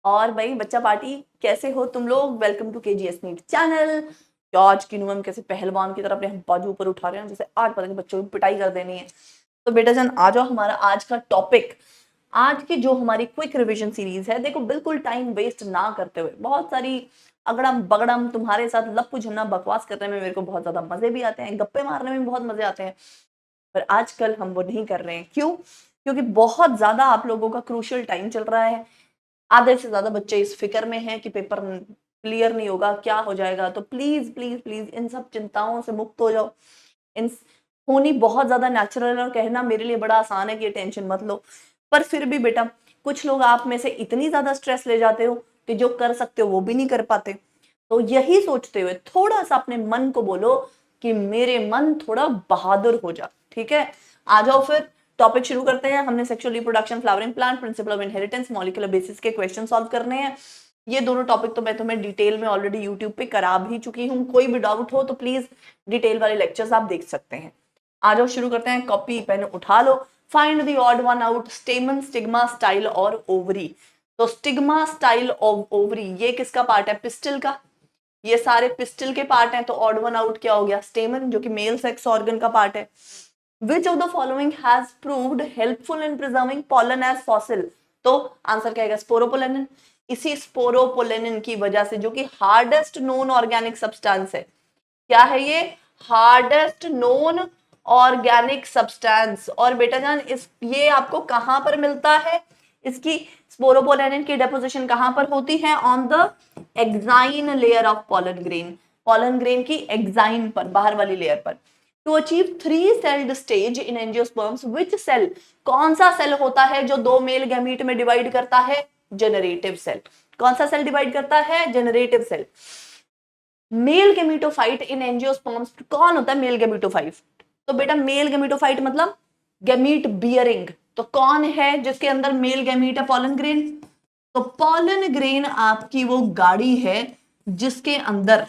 और भाई बच्चा पार्टी, कैसे हो तुम लोग? Welcome to KGS NEET channel. तो आज की नुम कैसे पहलवान की तरह अपने बाजू ऊपर उठा रहे हैं, जैसे आज पता नहीं बच्चों की पिटाई कर देनी है। तो बेटा जान आ जाओ, हमारा आज का टॉपिक, आज की जो हमारी क्विक रिवीजन सीरीज है, देखो बिल्कुल टाइम वेस्ट ना करते हुए, बहुत सारी अगड़म बगड़म तुम्हारे साथ लप्पू झन्ना बकवास करने में मेरे को बहुत ज्यादा मजे भी आते हैं, गप्पे मारने में बहुत मजे आते हैं, पर आजकल हम वो नहीं कर रहे हैं। क्यों? क्योंकि बहुत ज्यादा आप लोगों का क्रूशियल टाइम चल रहा है। आधे से ज्यादा बच्चे इस फिक्र में हैं कि पेपर क्लियर नहीं होगा, क्या हो जाएगा। तो प्लीज प्लीज प्लीज इन सब चिंताओं से मुक्त हो जाओ। इन होनी बहुत ज्यादा नेचुरल है और कहना मेरे लिए बड़ा आसान है कि ये टेंशन मत लो, पर फिर भी बेटा कुछ लोग आप में से इतनी ज्यादा स्ट्रेस ले जाते हो कि जो कर सकते हो वो भी नहीं कर पाते। तो यही सोचते हुए थोड़ा सा अपने मन को बोलो कि मेरे मन थोड़ा बहादुर हो जा। ठीक है, आ जाओ फिर टॉपिक शुरू करते हैं। हमने sexual reproduction, flowering plant, principle of inheritance, molecular basis के क्वेश्चन सॉल्व करने हैं। ये दोनों टॉपिक तो मैं तुम्हें डिटेल में ऑलरेडी यूट्यूब पे करा भी चुकी हूँ। कोई भी डाउट हो तो प्लीज डिटेल वाले लेक्चर्स आप देख सकते हैं। आ जाओ शुरू करते हैं, कॉपी पेन उठा लो। Find the odd one out, stamen, stigma, style और ओवरी। तो स्टिग्मा, स्टाइल और ओवरी ये किसका पार्ट है? पिस्टल का। ये सारे पिस्टल के पार्ट हैं, तो ऑड वन आउट क्या हो गया? स्टेमन, जो कि मेल सेक्स ऑर्गन का पार्ट है। Which of the following has proved helpful in preserving pollen as fossil? तो आंसर क्या आएगा? स्पोरोपोलेनिन। इसी स्पोरोपोलेनिन की वजह से, जो कि हार्डेस्ट नोन ऑर्गेनिक सब्सटेंस है, क्या है ये? Hardest known organic substance. और बेटा जान ये आपको कहां पर मिलता है? इसकी स्पोरोपोलेनिन की डेपोजिशन कहां पर होती है? On the exine layer of pollen grain. Pollen grain की एक्साइन पर, बाहर वाली लेयर पर। To achieve three celled stage in angiosperms, which cell, कौन सा सेल होता है जो दो मेल गैमीट में डिवाइड करता है? Generative cell. कौन सा सेल डिवाइड करता है? Generative cell. Male gametophyte in angiosperms कौन होता है? Male gametophyte. तो बेटा मेल गेमिटोफाइट मतलब गैमीट बियरिंग। तो कौन है जिसके अंदर मेल गैमीट है? Pollen grain. तो पॉलन ग्रेन आपकी वो गाड़ी है जिसके अंदर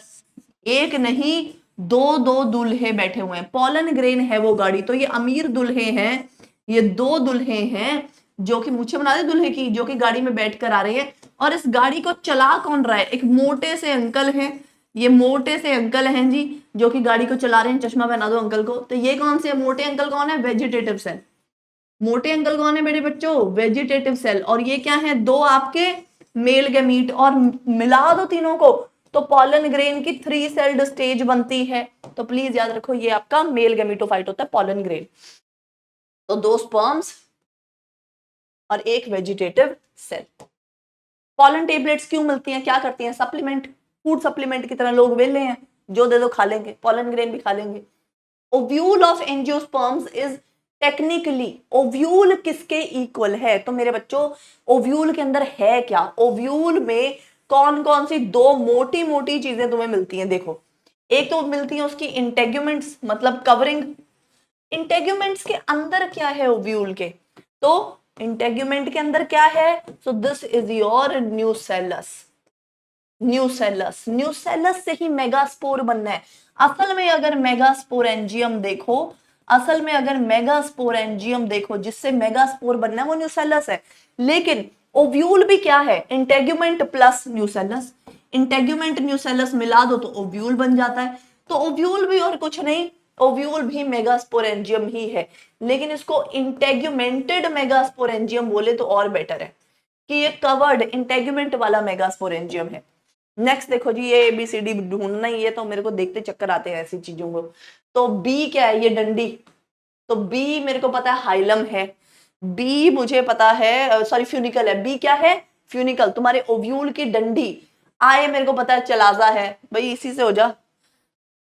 एक नहीं दो दो दूल्हे बैठे हुए हैं। पॉलन ग्रेन है वो गाड़ी। तो ये अमीर दूल्हे हैं, ये दो दूल्हे हैं जो कि मुझे बना दे दूल्हे की, जो कि गाड़ी में बैठ कर आ रहे हैं। और इस गाड़ी को चला कौन रहा है? एक मोटे से अंकल हैं। ये मोटे से अंकल हैं जी, जो कि गाड़ी को चला रहे हैं। चश्मा पहना दो अंकल को। तो ये कौन से मोटे अंकल कौन है? Vegetative cell. मोटे अंकल कौन है मेरे बच्चों? Vegetative cell. और ये क्या है? दो आपके मेल गैमीट। और मिला दो तीनों को तो पॉलन ग्रेन की थ्री सेल्ड स्टेज बनती है। तो प्लीज याद रखो ये आपका मेल गैमीटोफाइट होता है, पॉलन ग्रेन। तो दो स्पर्म्स और एक वेजिटेटिव सेल। पॉलन टेबलेट्स क्यों मिलती हैं? क्या करती हैं? सप्लीमेंट, फूड सप्लीमेंट की तरह। लोग वेले हैं, जो दे दो खा लेंगे, पॉलन ग्रेन भी खा लेंगे। Ovule of angiosperms is technically, ovule किसके इक्वल है? तो मेरे बच्चों ओव्यूल के अंदर है क्या? ओव्यूल में कौन कौन सी दो मोटी मोटी चीजें तुम्हें मिलती हैं? देखो, एक तो मिलती है उसकी इंटेग्यूमेंट्स, मतलब कवरिंग। इंटेग्यूमेंट्स के अंदर क्या है ओव्यूल के? तो इंटेग्यूमेंट के अंदर क्या है? सो this is your nucellus. Nucellus, nucellus से ही मेगास्पोर बनना है। असल में अगर मेगास्पोरेंजियम देखो, असल में अगर मेगास्पोरेंजियम देखो जिससे मेगास्पोर बनना है वो न्यूसेलस है। लेकिन ओव्यूल भी क्या है? Integument plus nucellus. Integument nucellus मिला दो तो ओव्यूल बन जाता है। तो ओव्यूल भी और कुछ नहीं, ओव्यूल भी मेगास्पोरेंजियम ही है। लेकिन इसको इंटेग्यूमेंटेड मेगास्पोरेंजियम बोले तो और बेटर है कि ये कवर्ड इंटेग्यूमेंट वाला मेगास्पोरेंजियम है। नेक्स्ट देखो जी, ये ABCD ढूंढना ही है तो मेरे को देखते चक्कर आते हैं ऐसी चीजों को। तो बी क्या है? ये डंडी। तो बी मेरे को पता है हाइलम है। बी मुझे पता है, सॉरी फ्यूनिकल है। बी क्या है? फ्यूनिकल, तुम्हारे ओव्यूल की डंडी। आए मेरे को पता है चलाजा है, भाई इसी से हो जा।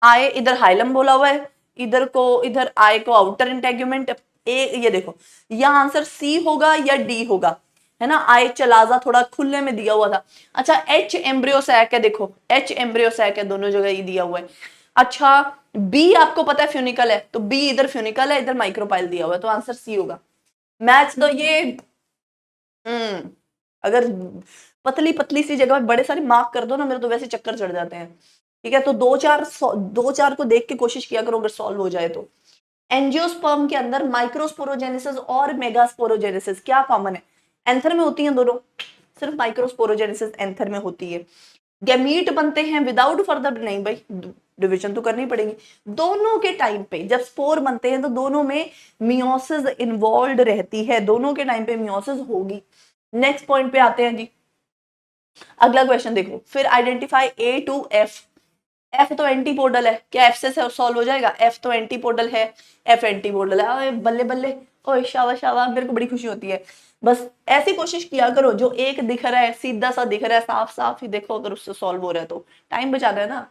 आए इधर हाइलम बोला हुआ है, इधर को, इधर आए को आउटर इंटेग्यूमेंट। ये देखो, या आंसर सी होगा या डी होगा, है ना। आई चलाजा थोड़ा खुले में दिया हुआ था। अच्छा, एच एम्ब्रियो सैक है, देखो एच एम्ब्रियो सैक है, दोनों जगह ही दिया हुआ है। अच्छा, बी आपको पता है फ्यूनिकल है, तो बी इधर फ्यूनिकल है, इधर माइक्रोपाइल दिया हुआ है, तो आंसर सी होगा। मैच दो ये। अगर पतली पतली सी जगह बड़े सारे मार्क कर दो ना, मेरे तो वैसे चक्कर चढ़ जाते हैं। ठीक है, तो दो चार को देख के कोशिश किया करो अगर सॉल्व हो जाए तो। एंजियोस्पर्म के अंदर माइक्रोस्पोरोजेनेसिस और मेगास्पोरोजेनेसिस क्या कॉमन है? एंथर में होती हैं दोनों, सिर्फ माइक्रोस्पोरोजेनेसिस एंथर में होती है। गैमीट बनते हैं विदाउट फर्दर, नहीं भाई डिवीजन तो करनी पड़ेगी। दोनों के टाइम पे जब स्पोर बनते हैं तो दोनों में मियोसिस इन्वॉल्व रहती है, दोनों के टाइम पे मियोसिस होगी। नेक्स्ट पॉइंट पे आते हैं जी, अगला क्वेश्चन देखो, फिर identify A to F. F तो एंटीपोडल है, क्या एफ से सॉल्व हो जाएगा? एफ तो एंटीपोडल है, एफ एंटीपोडल है। ओए बल्ले बल्ले, ओए शाबाश शाबाश, मेरे को बड़ी खुशी होती है। बस ऐसी कोशिश किया करो, जो एक दिख रहा है सीधा सा दिख रहा है, साफ साफ ही देखो, अगर उससे सॉल्व हो रहा है तो टाइम बचा रहा है ना।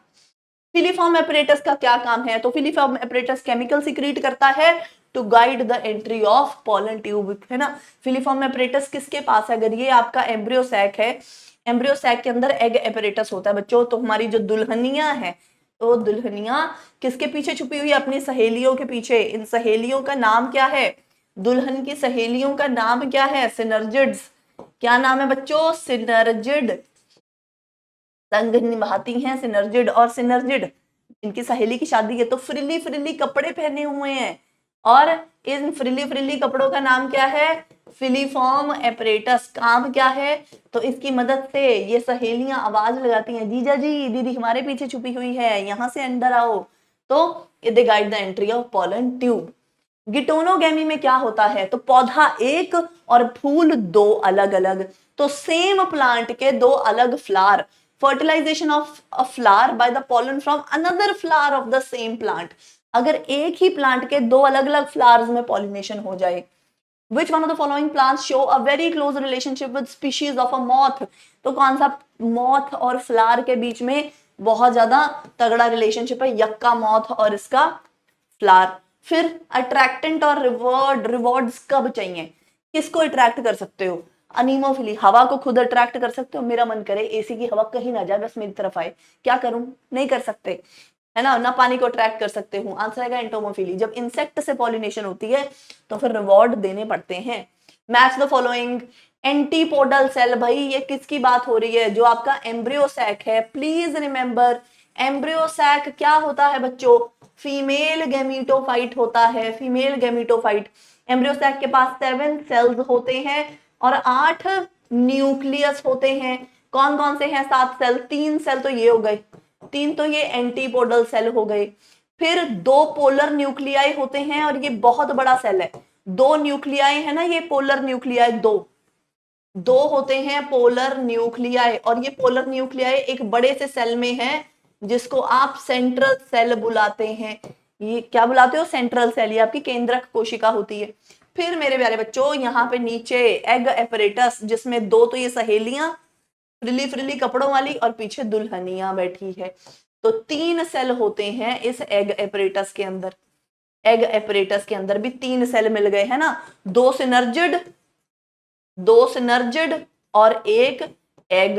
फिलीफॉर्म एपरेटस का क्या काम है? तो फिलीफॉर्म एपरेटस केमिकल सिक्रीट करता है to guide the entry of pollen tube, है ना। फिलीफॉर्म एपरेटस किसके पास है? अगर ये आपका एम्ब्रियो सैक है, एम्ब्रियो सैक के अंदर एग एपरेटस होता है बच्चों। तो हमारी जो दुल्हनियां हैं, तो दुल्हनियां किसके पीछे छुपी हुई है? अपनी सहेलियों के पीछे। इन सहेलियों का नाम क्या है? दुल्हन की सहेलियों का नाम क्या है? सिनर्जिड्स। क्या नाम है बच्चों? सिनर्जिड। संग निभाती हैं सिनर्जिड, और सिनर्जिड इनकी सहेली की शादी है तो फ्रिली फ्रिली कपड़े पहने हुए हैं, और इन फ्रिली फ्रिली कपड़ों का नाम क्या है? Filiform apparatus. काम क्या है? तो इसकी मदद से ये सहेलियां आवाज लगाती हैं, जीजा जी दीदी हमारे पीछे छुपी हुई है, यहां से अंदर आओ। तो they guide the entry of pollen tube. Geitonogamy में क्या होता है? तो पौधा एक और फूल दो अलग अलग। तो सेम प्लांट के दो अलग flower, fertilisation of a flower by the pollen from another flower of the same plant. अगर एक ही प्लांट के दो अलग अलग फ्लावर्स में पॉलिनेशन हो जाए। Which one of the following plants show a very close relationship with species of a moth? तो कौन सा मॉथ और फ्लावर के बीच में बहुत ज्यादा तगड़ा रिलेशनशिप है? यक्का मॉथ और इसका फ्लावर। फिर अट्रैक्टेंट और रिवॉर्ड्स कब चाहिए? किसको अट्रैक्ट कर सकते हो? अनीमोफिली, हवा को खुद अट्रैक्ट कर सकते हो। मेरा मन करे एसी की हवा कहीं ना जाए, बस मेरी तरफ आए, क्या करूं? नहीं कर सकते, है ना पानी को अट्रैक्ट कर सकते हूँ। आंसर आएगा एंटोमोफिली। जब इंसेक्ट से पॉलिनेशन होती है तो फिर रिवॉर्ड देने पड़ते हैं। Match the following. Antipodal cell, भाई ये किसकी बात हो रही है? जो आपका एम्ब्रियो सैक है। प्लीज रिमेंबर, एम्ब्रियो सैक क्या होता है बच्चों? फीमेल गैमीटोफाइट होता है, फीमेल गैमीटोफाइट। एम्ब्रियो सैक के पास 7 सेल्स होते हैं और 8 न्यूक्लियस होते हैं। कौन कौन से हैं 7 सेल? 3 सेल तो ये हो गए, 3 तो ये एंटीपोडल सेल हो गए। फिर 2 पोलर न्यूक्लियाई होते हैं, और ये बहुत बड़ा सेल है। 2 न्यूक्लियाई है ना, ये पोलर न्यूक्लियाई दो होते हैं पोलर न्यूक्लियाई, और ये पोलर न्यूक्लियाई एक बड़े से सेल में है जिसको आप सेंट्रल सेल बुलाते हैं। ये क्या बुलाते हो? Central cell. ये आपकी केंद्रक कोशिका होती है। फिर मेरे प्यारे बच्चों यहाँ पे नीचे एग एपरेटस, जिसमें 2 तो ये सहेलियां फ्रिली फ्रिली कपड़ों वाली, और पीछे दुल्हनिया बैठी है। तो 3 सेल होते हैं इस एग एपरेटस के अंदर। एग एपरेटस के अंदर भी 3 सेल मिल गए, है ना। 2 सिनर्जिड और एक एग।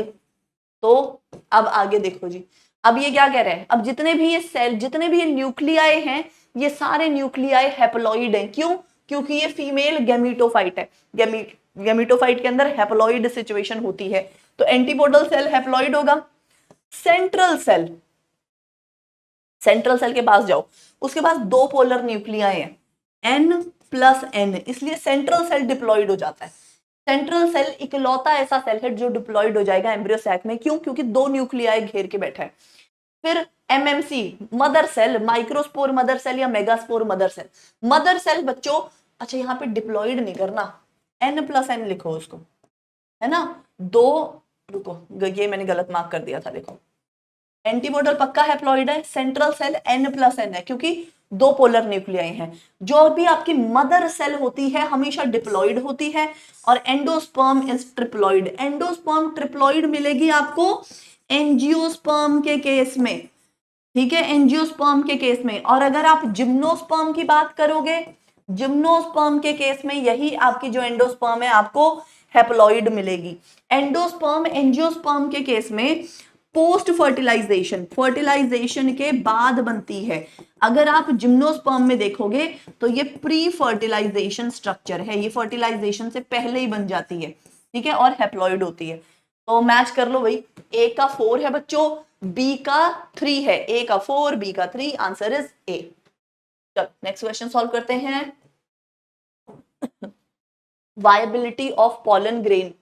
तो अब आगे देखो जी, अब ये क्या कह रहे हैं? अब जितने भी ये सेल, जितने भी ये न्यूक्लियाई हैं, ये सारे न्यूक्लियाई हैप्लॉइड हैं। क्यों? क्योंकि ये फीमेल गैमीटोफाइट है। गैमीटोफाइट के अंदर हैप्लॉइड सिचुएशन होती है। तो एंटीपोडल सेल हैप्लॉइड होगा। सेंट्रल सेल, सेंट्रल सेल के पास जाओ, उसके पास 2 पोलर न्यूक्लियाई हैं, N+N, इसलिए सेंट्रल सेल डिप्लॉइड हो जाता है। सेंट्रल सेल इकलौता ऐसा सेल है जो डिप्लॉइड हो जाएगा एम्ब्रियो सैक में। क्यों? क्योंकि 2 न्यूक्लियाई घेर के बैठा है। फिर MMC, mother cell, microspore mother cell या megaspore mother cell. Mother cell बच्चों, अच्छा यहाँ पे डिप्लॉइड नहीं करना, N+N लिखो उसको, है ना। 2, रुको ये मैंने गलत मार्क कर दिया था, देखो एंटीपोडल पक्का हैप्लॉइड है, सेंट्रल सेल N+N है क्योंकि 2 पोलर न्यूक्लियाई हैं। जो भी आपकी मदर सेल होती है हमेशा डिप्लॉइड होती है, और endosperm is triploid. Endosperm triploid मिलेगी आपको एंजियोस्पर्म के केस में, ठीक है, एंजियोस्पर्म के केस में। और अगर आप जिम्नोस्पर्म की बात करोगे, जिम्नोस्पर्म के केस में यही आपकी जो एंडोस्पर्म है आपको हैप्लॉइड मिलेगी। एंडोस्पर्म एंजियोस्पर्म के केस में पोस्ट फर्टिलाइजेशन, फर्टिलाइजेशन के बाद बनती है। अगर आप जिम्नोस्पर्म में देखोगे तो ये प्री फर्टिलाइजेशन स्ट्रक्चर है, ये फर्टिलाइजेशन से पहले ही बन जाती है, ठीक है, और हैप्लॉइड होती है। तो मैच कर लो भाई, ए का 4 है बच्चों, बी का 3 है। ए का 4, बी का 3, आंसर इज ए। चलो नेक्स्ट क्वेश्चन सॉल्व करते हैं। Viability of pollen grain.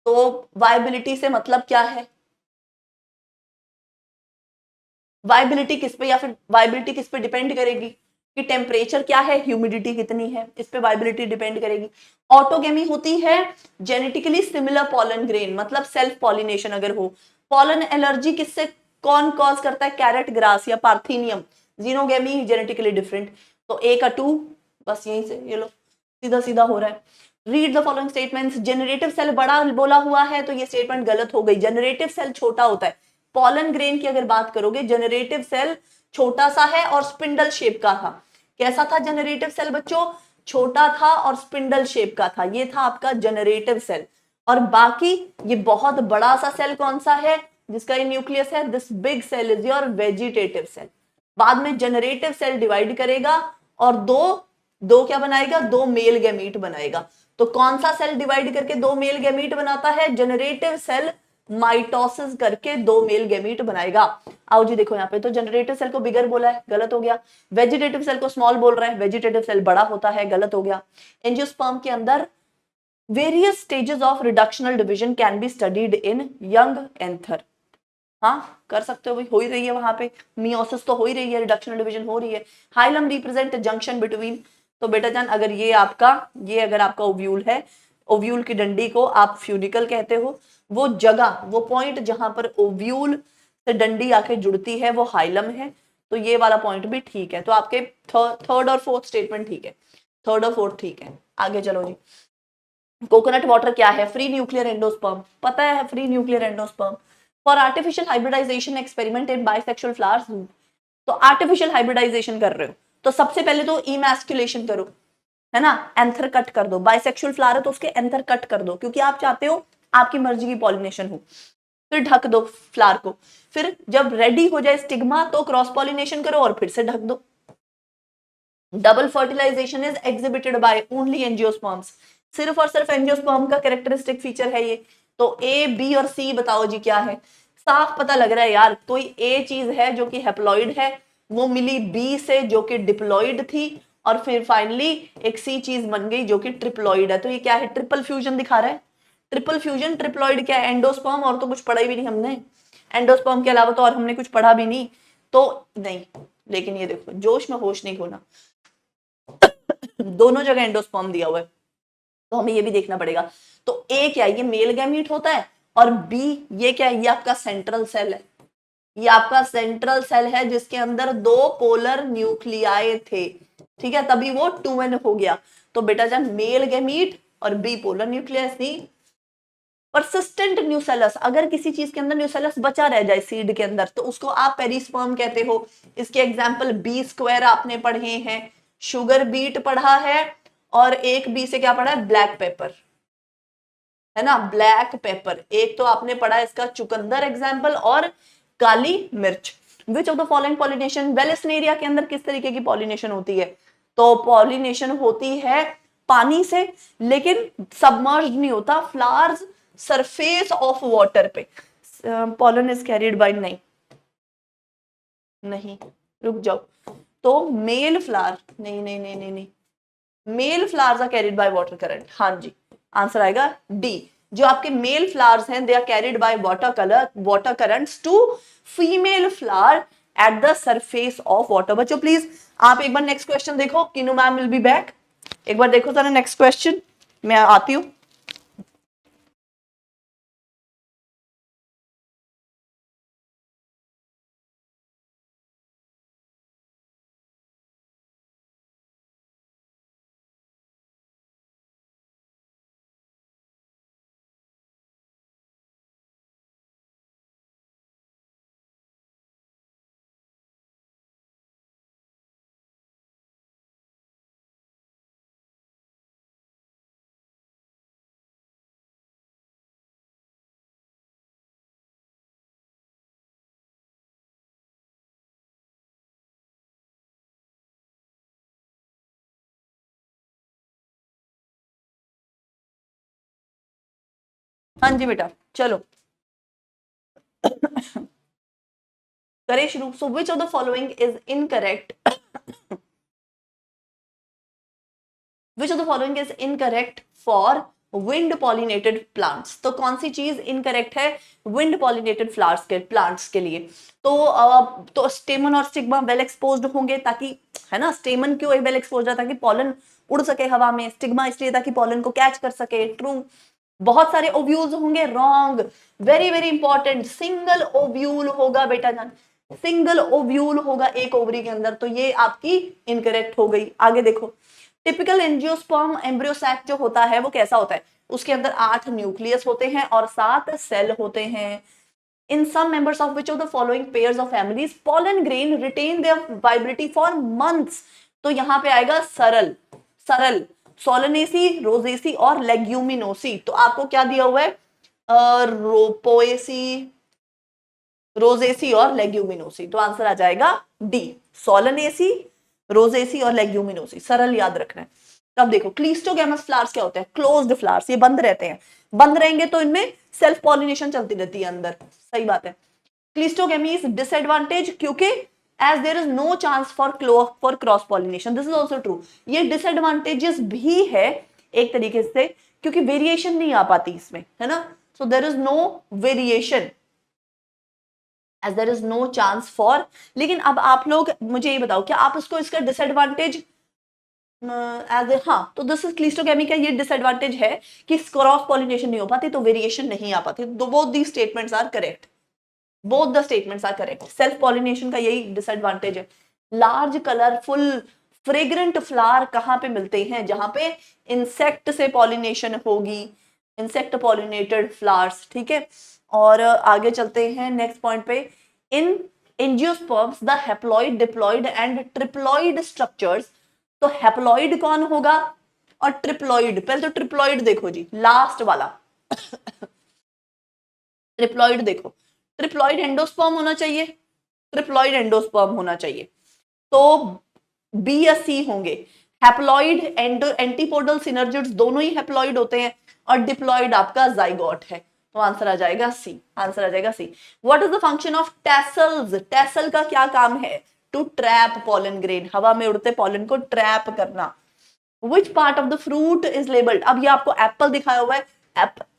तो वायबिलिटी से मतलब क्या है, वायबिलिटी किस पे, या फिर वायबिलिटी किस पे डिपेंड करेगी कि टेम्परेचर क्या है, ह्यूमिडिटी कितनी है, इस पे वायबिलिटी डिपेंड करेगी। ऑटोगेमी होती है जेनेटिकली सिमिलर पॉलन ग्रेन, मतलब सेल्फ पॉलिनेशन अगर हो। पॉलन एलर्जी किससे कौन कॉज करता है, कैरेट ग्रास या पार्थिनियम। Xenogamy genetically different. तो ए का 2 बस यहीं से ये लो सीधा सीधा हो रहा है। Read the following statements. Generative cell बड़ा बोला हुआ है तो ये स्टेटमेंट गलत हो गई, जनरेटिव सेल छोटा होता है। पॉलन ग्रेन की अगर बात करोगे, जनरेटिव सेल छोटा सा है और स्पिंडल शेप का था। कैसा था जनरेटिव सेल बच्चों, छोटा था और स्पिंडल शेप का था, ये था आपका जनरेटिव सेल। और बाकी ये बहुत बड़ा सा सेल कौन सा है जिसका ये न्यूक्लियस है, this big cell is your vegetative cell. बाद में जनरेटिव सेल डिवाइड करेगा और दो दो क्या बनाएगा, दो मेल गैमीट बनाएगा। तो कौन सा सेल डिवाइड करके दो मेल गैमीट बनाता है, जनरेटिव सेल माइटोसिस करके दो मेल गैमीट बनाएगा। आओ जी देखो यहाँ पे, तो जनरेटिव सेल को बिगर बोला है, गलत हो गया। वेजिटेटिव सेल को स्मॉल बोल रहा है, वेजिटेटिव सेल बड़ा होता है, गलत हो गया। एंजियोस्पर्म के अंदर various stages of reductional division can be studied in young anther. हाँ कर सकते हो भाई, हो ही रही है वहां पे, मियोसिस तो हो ही रही है, रिडक्शनल डिवीजन हो रही है। Hilum represent junction between. तो बेटा जान अगर ये अगर आपका ओव्यूल है, ओव्यूल की डंडी को आप फ्यूनिकल कहते हो, वो जगह वो पॉइंट जहां पर ओव्यूल से डंडी आके जुड़ती है वो हाइलम है। तो ये वाला पॉइंट भी ठीक है, तो आपके थर्ड और फोर्थ स्टेटमेंट ठीक है, थर्ड और फोर्थ ठीक है। आगे चलो जी। कोकोनट वाटर क्या है, फ्री न्यूक्लियर एंडोस्पर्म, पता है free nuclear endosperm. For artificial hybridisation experiment in bisexual flowers. तो आर्टिफिशियल हाइब्रिडाइजेशन कर रहे हो तो सबसे पहले तो इमैस्कुलेशन करो, है ना, एंथर कट कर दो। बाइसेक्सुअल फ्लावर है तो उसके एंथर कट कर दो, क्योंकि आप चाहते हो आपकी मर्जी की पॉलिनेशन हो। फिर ढक दो फ्लावर को, फिर जब रेडी हो जाए स्टिग्मा तो क्रॉस पॉलिनेशन करो और फिर से ढक दो। Double fertilisation is exhibited by only angiosperms. सिर्फ और सिर्फ एंजियोस्पर्म का कैरेक्टरिस्टिक फीचर है ये। तो ए बी और सी बताओ जी क्या है, साफ पता लग रहा है यार, कोई ए चीज है जो कि हैप्लॉइड है, वो मिली बी से जो कि डिप्लॉइड थी, और फिर फाइनली एक सी चीज बन गई जो कि ट्रिप्लॉइड है। तो ये क्या है, ट्रिपल फ्यूजन दिखा रहा है। ट्रिपल फ्यूजन ट्रिप्लॉइड क्या है, एंडोस्पर्म और तो कुछ पढ़ा ही भी नहीं हमने, एंडोस्पर्म के अलावा तो और हमने कुछ पढ़ा भी नहीं, तो नहीं। लेकिन ये देखो जोश में होश नहीं खोना, दोनों जगह एंडोस्पर्म दिया हुआ है, तो हमें ये भी देखना पड़ेगा। तो ए क्या है, ये मेल गैमीट होता है, और बी ये क्या है, ये आपका सेंट्रल सेल है। ये आपका सेंट्रल सेल है जिसके अंदर दो पोलर न्यूक्लियाई थे, ठीक है, तभी वो 2n हो गया। तो बेटा जान मेल गैमीट और बी पोलर न्यूक्लियस थी। परसिस्टेंट न्यूसेलस, अगर किसी चीज के अंदर न्यूसेलस बचा रह जाए सीड के अंदर तो उसको आप पेरिस्पर्म कहते हो। इसके एग्जांपल बी स्क्वायर आपने पढ़े हैं, शुगर बीट पढ़ा है, और एक बी से क्या पढ़ा है, ब्लैक पेपर, है ना, ब्लैक पेपर। एक तो आपने पढ़ा इसका चुकंदर एग्जाम्पल और काली मिर्च। Which of the following pollination, Vallisneria के अंदर किस तरीके की पॉलिनेशन होती है, तो पॉलिनेशन होती है पानी से, लेकिन सबमर्ज्ड नहीं होता, फ्लावर्स सरफेस ऑफ वाटर पे। पॉलन इज कैरिड बाय, नहीं नहीं रुक जाओ, तो मेल फ्लावर, नहीं नहीं नहीं नहीं नहीं, male flowers are carried by water current, हाँ जी आंसर आएगा डी। जो आपके मेल फ्लावर्स हैं they are carried by water currents to female flower at the surface of water. बच्चों प्लीज आप एक बार नेक्स्ट क्वेश्चन देखो, Kinu ma'am will be back, एक बार देखो जरा नेक्स्ट क्वेश्चन, मैं आती हूं। हाँ जी बेटा चलो करे शुरू। So which of the following is incorrect, which of the following is incorrect for wind pollinated plants. तो कौन सी चीज इनकरेक्ट है विंड पॉलिनेटेड फ्लावर्स के प्लांट्स के लिए? तो स्टेमन और स्टिग्मा वेल एक्सपोज्ड होंगे, ताकि, है ना, स्टेमन क्यों वेल एक्सपोज्ड है? ताकि पॉलन उड़ सके हवा में, स्टिग्मा इसलिए ताकि पॉलन को कैच कर सके, ट्रू। बहुत सारे ओव्यूल्स होंगे, wrong. Very very important, single ovule होगा बेटा जान, सिंगल ओव्यूल होगा एक ओवरी के अंदर, तो ये आपकी इनकरेक्ट हो गई। आगे देखो, टिपिकल एंजियोस्पर्म एम्ब्रियो सैक जो होता है वो कैसा होता है? उसके अंदर 8 न्यूक्लियस होते हैं और 7 सेल होते हैं। In some members of which of the following pairs of families pollen grain retain their viability for months? तो यहां पे आएगा सरल, सरल, सोलनेसी, रोजेसी और लेग्यूमिनोसी। तो आपको क्या दिया हुआ है? रोपोएसी, रोजेसी और लेग्यूमिनोसी। तो आंसर आ जाएगा डी, सोलनेसी, रोजेसी और लेग्यूमिनोसी। सरल याद रखना है। अब देखो, क्लीस्टोगैमस फ्लावर्स क्या होते हैं? क्लोज्ड फ्लावर्स, ये बंद रहते हैं। बंद रहेंगे तो इनमें सेल्फ पॉलिनेशन चलती रहती है अंदर, सही बात है। क्लीस्टोगैमीज डिसएडवांटेज, क्योंकि as there is no chance for cross pollination, this is also true. ये डिसएडवांटेजेस भी है एक तरीके से, क्योंकि वेरिएशन नहीं आ पाती इसमें, है ना। So there is no variation as there is no chance for. लेकिन अब आप लोग मुझे ये बताओ, क्या आप उसको इसका डिसएडवांटेज हाँ, तो दिस इज क्लीस्टोगैमी का ये डिसएडवांटेज है कि क्रॉस पॉलिनेशन नहीं हो पाती, तो वेरिएशन नहीं आ पाती। Both the statements are correct, both the statements are correct. Self pollination का यही डिसएडवांटेज है। लार्ज कलरफुल फ्रेग्रेंट फ्लावर कहां पे मिलते हैं? जहां पे इंसेक्ट से पॉलिनेशन होगी, इंसेक्ट पॉलिनेटेड फ्लावर्स, ठीक है। और आगे चलते हैं नेक्स्ट पॉइंट पे। In angiosperms the haploid, diploid and triploid structures. तो हैप्लॉइड कौन होगा और ट्रिप्लॉइड? पहले तो ट्रिप्लॉइड देखो जी, लास्ट वाला ट्रिप्लॉइड देखो, ट्रिप्लॉइड एंडोस्पर्म होना चाहिए, ट्रिप्लॉइड एंडोस्पर्म होना चाहिए, तो बी या सी होंगे। हैप्लॉइड एंटीपोडल सिनर्जिड्स दोनों ही हैप्लॉइड होते हैं, और डिप्लॉइड आपका जाइगोट है, तो आंसर आ जाएगा सी, आंसर आ जाएगा C. What is the function of tassels? Tassel का क्या काम है? टू ट्रैप पॉलन ग्रेन, हवा में उड़ते पॉलन को ट्रैप करना। Which part of the fruit is labeled? अब ये आपको एप्पल दिखाया हुआ है,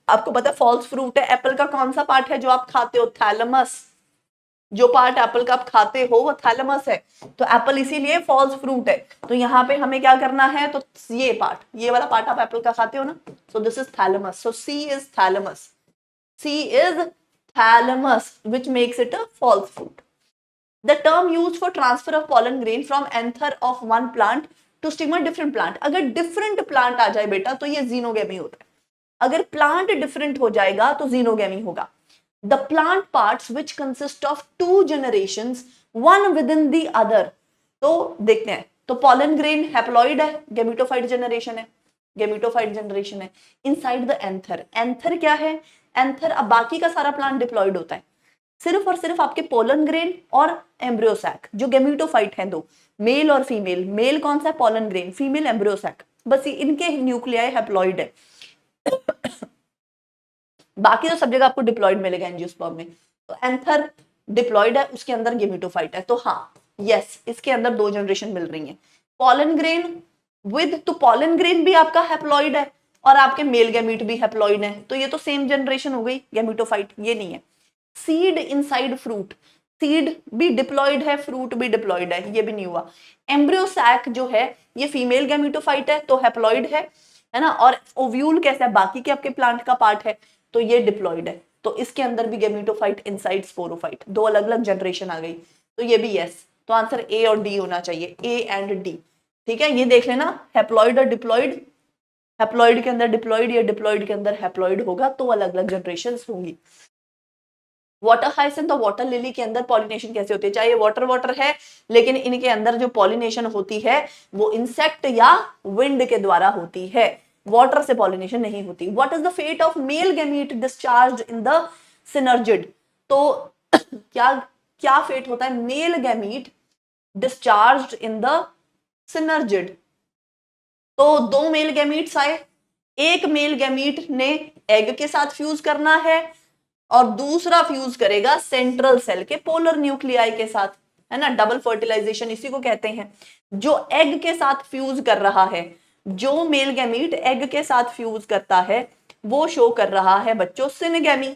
आपको पता है फॉल्स फ्रूट है। एप्पल का कौन सा पार्ट है जो आप खाते हो? थैलेमस। जो पार्ट एप्पल का आप खाते हो वो थैलेमस है, तो एप्पल इसीलिए फॉल्स फ्रूट है। तो यहाँ पे हमें क्या करना है? तो ये पार्ट, ये वाला पार्ट आप एप्पल का खाते हो ना, so this is thalamus, so C is thalamus, C is thalamus which makes it a false fruit. The term used for transfer of pollen grain from anther of one plant to stigma different plant. अगर different plant आ जाए बेटा तो ये xenogamy होता है। अगर plant different हो जाएगा तो जीनोगेमी होगा। The plant parts which consist of two generations, one within the other. तो देखते हैं, तो pollen grain हैप्लॉइड है, गेमिटोफाइट जनरेशन है, गेमिटोफाइट जनरेशन है। इनसाइड द एंथर, एंथर क्या है? एंथर, अब बाकी का सारा प्लांट डिप्लॉइड होता है, सिर्फ और सिर्फ आपके पोलन ग्रेन और एम्ब्रियो सैक जो गेमिटोफाइट हैं, दो, मेल और फीमेल। मेल कौन सा है? Pollen grain, female embryo sac, बस इनके न्यूक्लियाई हैप्लॉइड है। बाकी तो सब जगह आपको डिप्लॉइड मिलेगा एंजियोस्पर्म में। तो एंथर डिप्लॉइड है, उसके अंदर गेमिटोफाइट है, तो हाँ, यस, इसके अंदर 2 जनरेशन मिल रही है। पोलन ग्रेन विद, तो पोलन ग्रेन भी आपका हैप्लॉइड है और आपके मेल गैमीट भी हैप्लॉइड है, तो ये तो सेम जनरेशन हो गई, गेमिटोफाइट ये नहीं है। सीड इनसाइड फ्रूट, सीड भी डिप्लॉइड है, फ्रूट भी डिप्लॉइड है, ये भी नहीं हुआ। एम्ब्रियो सैक जो है ये फीमेल गैमीटोफाइट है, तो हैप्लॉइड है ना। और ओव्यूल कैसा है? बाकी के आपके प्लांट का पार्ट है, तो ये डिप्लॉइड है, तो इसके अंदर भी गेमिटोफाइट इनसाइड स्पोरोफाइट, 2 अलग अलग जनरेशन आ गई, तो ये भी यस। तो आंसर ए और डी होना चाहिए, ए एंड डी, ठीक है। ये देख लेना, हैप्लॉइड और डिप्लॉइड, हैप्लॉइड के अंदर डिप्लॉइड या डिप्लॉइड के अंदर हैप्लॉइड होगा, तो अलग अलग जनरेशन होंगी। वाटर हाइसिंथ और वाटर लिली के अंदर पॉलिनेशन कैसे होती है? चाहे ये वाटर वाटर है, लेकिन इनके अंदर जो पॉलिनेशन होती है वो इंसेक्ट या विंड के द्वारा होती है, वाटर से पॉलिनेशन नहीं होती। What is the fate of male gamete discharged in the synergid? तो क्या क्या फेट होता है male gamete discharged in the synergid? तो 2 मेल गैमीट्स आए, एक मेल गैमीट ने एग के साथ फ्यूज करना है और दूसरा फ्यूज करेगा सेंट्रल सेल के पोलर न्यूक्लियाई के साथ, है ना, डबल फर्टिलाइजेशन इसी को कहते हैं। जो एग के साथ फ्यूज कर रहा है जो मेल गैमीट एग के साथ फ्यूज करता है वो शो कर रहा है बच्चों सिनगैमी,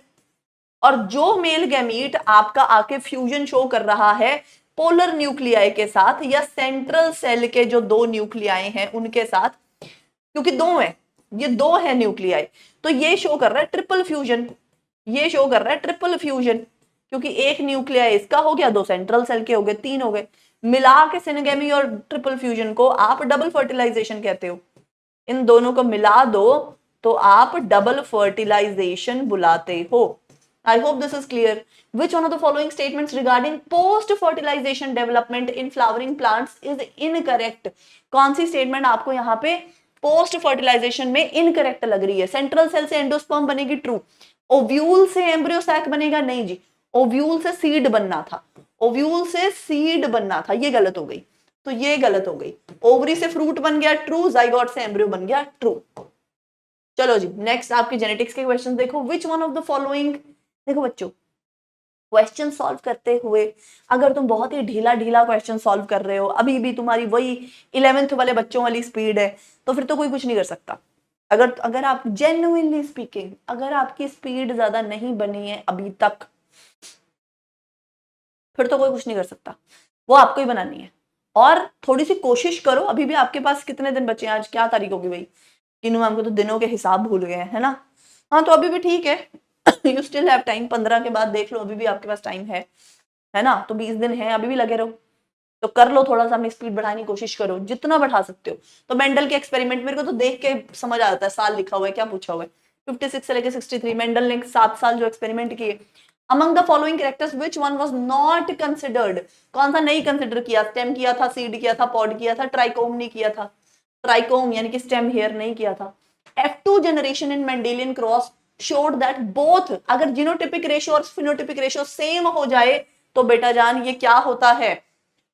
और जो मेल गैमीट आपका आके फ्यूजन शो कर रहा है पोलर न्यूक्लियाई के साथ या सेंट्रल सेल के जो दो न्यूक्लियाई हैं उनके साथ, क्योंकि दो है, ये दो है न्यूक्लियाई, तो ये शो कर रहा है ट्रिपल फ्यूजन, ये शो कर रहा है ट्रिपल फ्यूजन, क्योंकि एक न्यूक्लियाई इसका हो गया, दो सेंट्रल सेल के हो गए, तीन हो गए, मिला के सिनगेमी और ट्रिपल फ्यूजन को आप डबल फर्टिलाइजेशन कहते हो। इन दोनों को मिला दो तो आप डबल फर्टिलाइजेशन बुलाते हो। I hope this is clear. Which one of the following statements regarding post-fertilization development in flowering plants is incorrect? कौन सी स्टेटमेंट आपको यहाँ पे पोस्ट फर्टिलाइजेशन में इनकरेक्ट लग रही है? सेंट्रल सेल से एंडोस्पर्म बनेगी, ट्रू। ओव्यूल से एम्ब्रियो सैक बनेगा, नहीं जी, ओव्यूल से सीड बनना था, ओव्यूल से सीड बनना था, ये गलत हो गई, तो ये गलत हो गई। ओवरी से फ्रूट बन गया, ट्रू। जाइगोट से एम्ब्रियो बन गया, ट्रू। चलो जी, नेक्स्ट आपके जेनेटिक्स के क्वेश्चन देखो। विच वन ऑफ द फॉलोइंग, देखो बच्चों, क्वेश्चन सॉल्व करते हुए अगर तुम बहुत ही ढीला ढीला क्वेश्चन सॉल्व कर रहे हो, अभी भी तुम्हारी वही 11th वाले बच्चों वाली स्पीड है, तो फिर तो कोई कुछ नहीं कर सकता। अगर अगर आप जेन्युइनली स्पीकिंग, अगर आपकी स्पीड ज्यादा नहीं बनी है अभी तक, फिर तो कोई कुछ नहीं कर सकता, वो आपको ही बनानी है। और थोड़ी सी कोशिश करो, अभी भी आपके पास कितने दिन बचे हैं, आज क्या तारीख होगी भाई, किन्नू मैम को तो दिनों के हिसाब भूल गए हैं, है ना। हाँ, तो अभी भी ठीक है, यू स्टिल हैव टाइम, 15 के बाद देख लो, अभी भी आपके पास टाइम है ना, तो 20 दिन है, अभी भी लगे रहो, तो कर लो थोड़ा सा, अपनी स्पीड बढ़ाने की कोशिश करो जितना बढ़ा सकते हो। तो मेंडल के एक्सपेरिमेंट मेरे को तो देख के समझ आ जाता है, साल लिखा हुआ है, क्या पूछा हुआ है, 56 से लेकर 63, मेंडल ने 7 साल जो एक्सपेरिमेंट किए। Among the following characters which one was not considered, कौन सा नहीं कंसिडर किया? स्टेम किया था, सीड किया था, पॉड किया था, ट्राइकोम नहीं किया था, ट्राइकोम यानी कि स्टेम हेयर नहीं किया था। F2 generation in Mendelian cross showed that both, अगर जीनोटिपिक रेशियो और फिनोटिपिक रेशियो सेम हो जाए तो बेटा जान ये क्या होता है,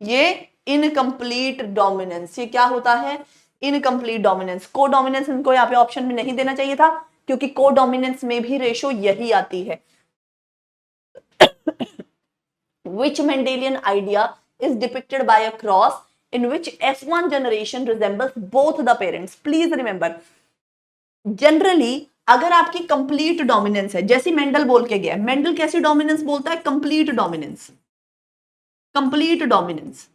ये इनकम्प्लीट डोमिनेंस। ये क्या होता है? Incomplete dominance. को डोमिनेंस इनको यहाँ पे ऑप्शन में नहीं देना चाहिए था, क्योंकि को डोमिनेंस में भी रेशियो यही आती है। Which Mendelian idea is depicted by a cross in which F1 generation resembles both the parents? Please remember, generally अगर आपकी कंप्लीट डोमिनेंस है, जैसी मेंडल बोल के गया, मेंडल कैसी डोमिनेंस बोलता है? Complete dominance, complete dominance.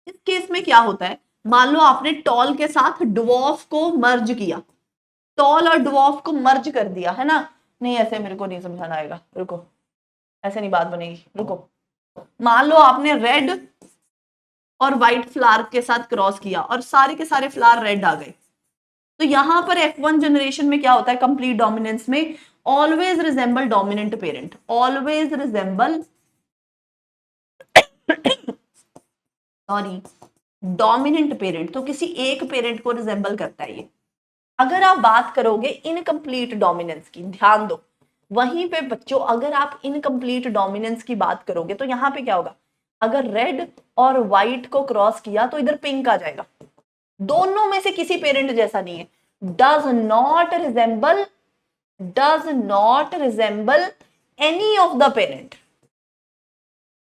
इस केस में क्या होता है, मान लो आपने टॉल के साथ ड्वार्फ को मर्ज किया, टॉल और ड्वार्फ को मर्ज कर दिया, है ना। नहीं, ऐसे मेरे को नहीं समझाना आएगा, रुको, ऐसे नहीं बात बनेगी, रुको। मान लो आपने रेड और व्हाइट फ्लावर के साथ क्रॉस किया और सारे के सारे फ्लावर रेड आ गए, तो यहां पर F1 जनरेशन में क्या होता है? कंप्लीट डोमिनेंस में always resemble dominant parent, always resemble, sorry, dominant parent, तो किसी एक पेरेंट को रिजेंबल करता है ये। अगर आप बात करोगे इनकम्प्लीट डोमिनेंस की, ध्यान दो, वहीं पे बच्चों अगर आप इनकम्प्लीट डोमिनेंस की बात करोगे तो यहां पे क्या होगा, अगर रेड और व्हाइट को क्रॉस किया तो इधर पिंक आ जाएगा, दोनों में से किसी पेरेंट जैसा नहीं है। Does not resemble any of the parent,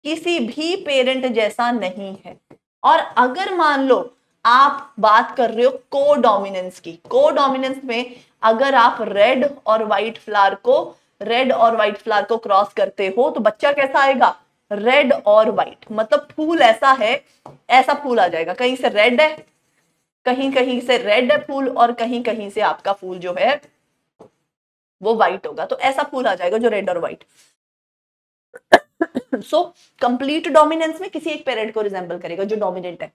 किसी भी पेरेंट जैसा नहीं है। और अगर मान लो आप बात कर रहे हो को डोमिनेंस की, को डोमिनेंस में अगर आप रेड और व्हाइट फ्लावर को क्रॉस करते हो तो बच्चा कैसा आएगा? रेड और व्हाइट, मतलब फूल ऐसा है, ऐसा फूल आ जाएगा, कहीं से रेड है, कहीं कहीं से रेड है फूल, और कहीं कहीं से आपका फूल जो है वो व्हाइट होगा, तो ऐसा फूल आ जाएगा जो रेड और व्हाइट। सो कंप्लीट डोमिनेंस में किसी एक पेरेंट को रिजेंबल करेगा जो डोमिनेंट है।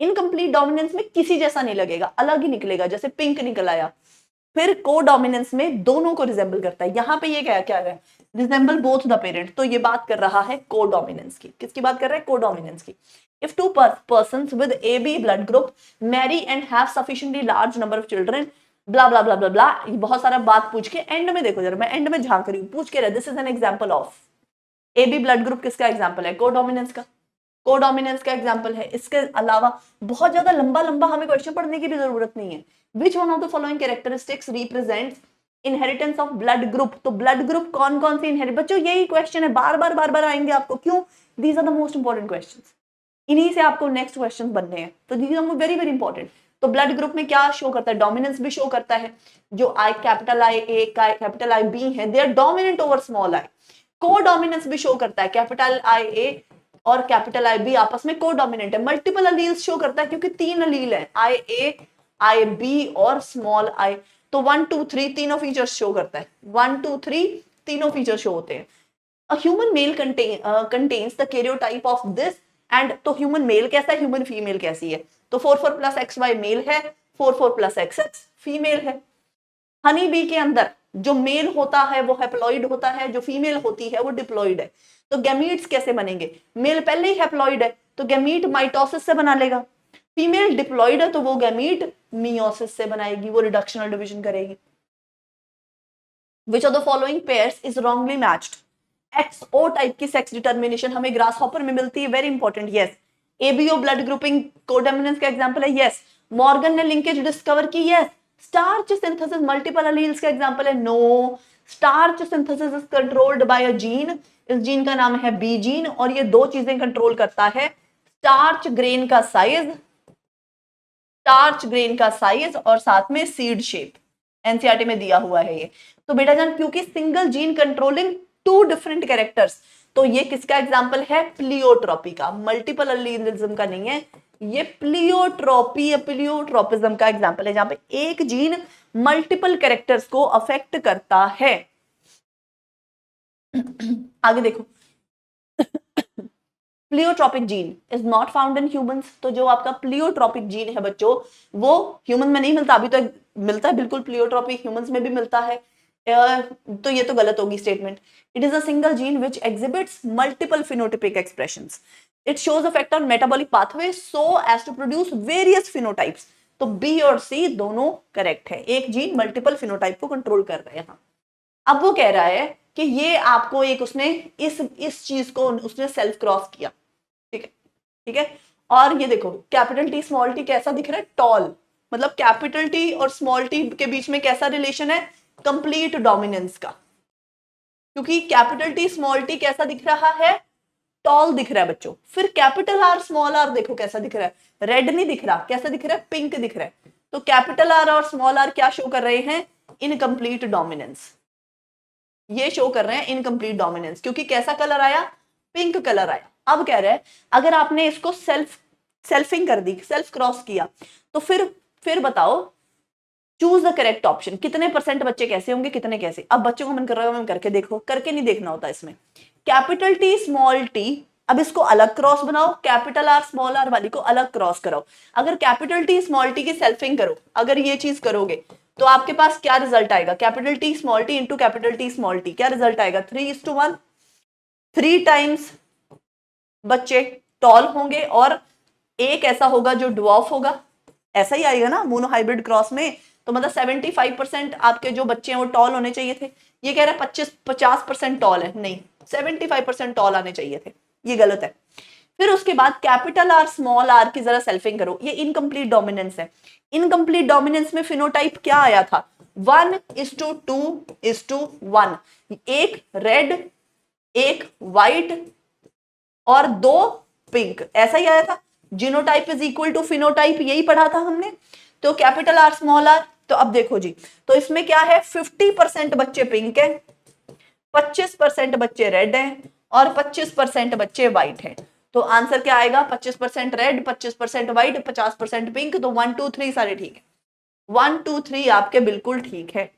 इनकम्प्लीट डोमिनेंस में किसी जैसा नहीं लगेगा, अलग ही निकलेगा, जैसे पिंक निकल आया। फिर को डोमिनेंस में दोनों को रिजेंबल करता है। यहाँ पे ये क्या है? रिजेंबल बोथ द पेरेंट, तो ये बात कर रहा है को डोमिनेंस की। किसकी बात कर रहा है? को डोमिनेंस की। If two persons with AB blood group marry and have sufficiently large number of children, blah blah blah blah blah, ये बहुत सारा बात पूछ के एंड में देखो जरा, मैं एंड में झांक रही हूँ, पूछ के रहा, this is an example of. AB blood group किसका एग्जांपल है? कोडोमिनेंस का, कोडोमिनेंस का एग्जांपल है। इसके अलावा बहुत ज्यादा लंबा लंबा हमें क्वेश्चन पढ़ने की भी जरूरत नहीं है। विच one of the following characteristics represents inheritance of blood group? तो ब्लड ग्रुप कौन कौन सी इनहेरिट, बच्चों यही क्वेश्चन है, बार बार आएंगे आपको, क्यों? These are the most important questions, इन्हीं से आपको नेक्स्ट क्वेश्चन बनने हैं, तो these are very very important. तो ब्लड ग्रुप में क्या शो करता है, डोमिनेंस भी शो करता है। जो I capital I A capital I B है, they are dominant over small I. को डोमिनेंस भी शो करता है, कैपिटल आई ए और कैपिटल आई बी आपस में को डोमिनेंट है। मल्टीपल अलील्स शो करता है क्योंकि 3 अलील है, आई ए आई बी और स्मॉल आई। तो 1 2 3 तीनों फीचर्स शो करता है, 1 2 3 तीनों फीचर शो होते हैं। A human male contains the karyotype of this and तो human male कैसा है, human female कैसी है, तो 4 4 plus XY मेल है, 4 4 plus XX फीमेल है। हनी बी के अंदर जो मेल होता है वो हैप्लॉइड होता है, जो फीमेल होती है वो डिप्लॉइड है। तो गैमीट्स कैसे बनेंगे, मेल पहले ही हैप्लॉइड है तो गैमीट माइटोसिस से बना लेगा, फीमेल डिप्लॉइड है तो वो गैमीट मियोसिस से बनाएगी, वो रिडक्शनल डिवीजन करेगी। Which of the following pairs is wrongly matched? XO type की सेक्स डिटर्मिनेशन हमें ग्रास हॉपर में मिलती है, very important. Yes, ABO blood grouping codominance का एग्जांपल है। यस, मॉर्गन ने लिंकेज डिस्कवर की। Yes, starch synthesis multiple alleles का एग्जांपल है। No, starch synthesis is controlled by a gene, इस जीन का नाम है बी जीन, और ये 2 चीजें कंट्रोल करता है, स्टार्च ग्रेन का साइज, स्टार्च ग्रेन का साइज और साथ में सीड शेप, एनसीईआरटी में दिया हुआ है ये। तो बेटा जान क्योंकि single gene controlling 2 different characters, तो ये किसका एग्जांपल है, प्लियोट्रॉपी का, मल्टीपल अलीलिज्म का नहीं है, ये प्लियोट्रॉपी प्लियोट्रॉपिज्म का एग्जांपल है, जहां पे एक जीन मल्टीपल कैरेक्टर्स को अफेक्ट करता है। आगे देखो, pleiotropic gene is not found in humans, तो जो आपका प्लियोट्रॉपिक जीन है बच्चों वो ह्यूमन में नहीं मिलता, अभी तो मिलता है बिल्कुल प्लियोट्रॉपी, ह्यूमंस में भी मिलता है, तो ये तो गलत होगी statement. It is a single gene which exhibits multiple phenotypic expressions, it shows effect on metabolic pathway so as to produce various phenotypes. तो बी और सी दोनों करेक्ट है, एक जीन मल्टीपल फिनोटाइप को कंट्रोल कर रहे हैं। अब वो कह रहा है कि ये आपको एक उसने इस चीज को उसने सेल्फ क्रॉस किया, ठीक है, ठीक है। और ये देखो कैपिटल टी स्मॉल टी कैसा दिख रहा है, टॉल, मतलब कैपिटल टी और स्मॉल टी के बीच में कैसा रिलेशन है, कंप्लीट डोमिनेंस का, क्योंकि कैपिटल टी स्मॉल टी कैसा दिख रहा है, टॉल दिख रहा है बच्चों। फिर कैपिटल आर स्मॉल आर देखो कैसा दिख रहा है, रेड नहीं दिख रहा, कैसा दिख रहा है, पिंक दिख रहा है। तो कैपिटल आर और स्मॉल आर क्या शो कर रहे हैं, इनकम्प्लीट डोमिनेंस, ये शो कर रहे हैं इनकम्प्लीट डोमिनेंस, क्योंकि कैसा कलर आया, पिंक कलर आया। अब कह रहे हैं अगर आपने इसको सेल्फिंग कर दी, सेल्फ क्रॉस किया, तो फिर बताओ चूज द करेक्ट ऑप्शन, कितने % बच्चे कैसे होंगे, कितने कैसे। अब बच्चों को मन कर रहा है करके देखो, करके नहीं देखना होता इसमें। कैपिटल टी स्मॉल टी, अब इसको अलग क्रॉस बनाओ, कैपिटल आर स्मॉल आर वाली को अलग क्रॉस कराओ। अगर कैपिटल टी स्मॉल टी की सेल्फिंग करो, अगर ये चीज करोगे तो आपके पास क्या रिजल्ट आएगा, capital T small T into capital T small T, क्या रिजल्ट आएगा, 3:1, 3 टाइम्स बच्चे टॉल होंगे और एक ऐसा होगा जो ड्वार्फ होगा, ऐसा ही आएगा ना मोनो हाइब्रिड क्रॉस में। तो मतलब 75% आपके जो बच्चे हैं वो टॉल होने चाहिए थे, ये कह रहा है 50% टॉल है, नहीं 75% टॉल आने चाहिए थे, ये गलत है। फिर उसके बाद कैपिटल आर स्मॉल आर की जरा सेल्फिंग करो, ये इनकम्प्लीट डोमिनेंस है। इनकम्प्लीट डोमिनेंस में फिनोटाइप क्या आया था, 1:2:1, एक रेड एक व्हाइट और 2 पिंक, ऐसा ही आया था। Genotype is equal to phenotype, यही पढ़ा था हमने। तो कैपिटल आर स्मॉल आर, तो अब देखो जी, तो इसमें क्या है, 50% बच्चे पिंक है, 25% बच्चे रेड हैं और 25% बच्चे व्हाइट हैं। तो आंसर क्या आएगा, 25% रेड, 25% व्हाइट, 50% पिंक। तो 1 2 3 सारे ठीक है, 1 2 3 आपके बिल्कुल ठीक है।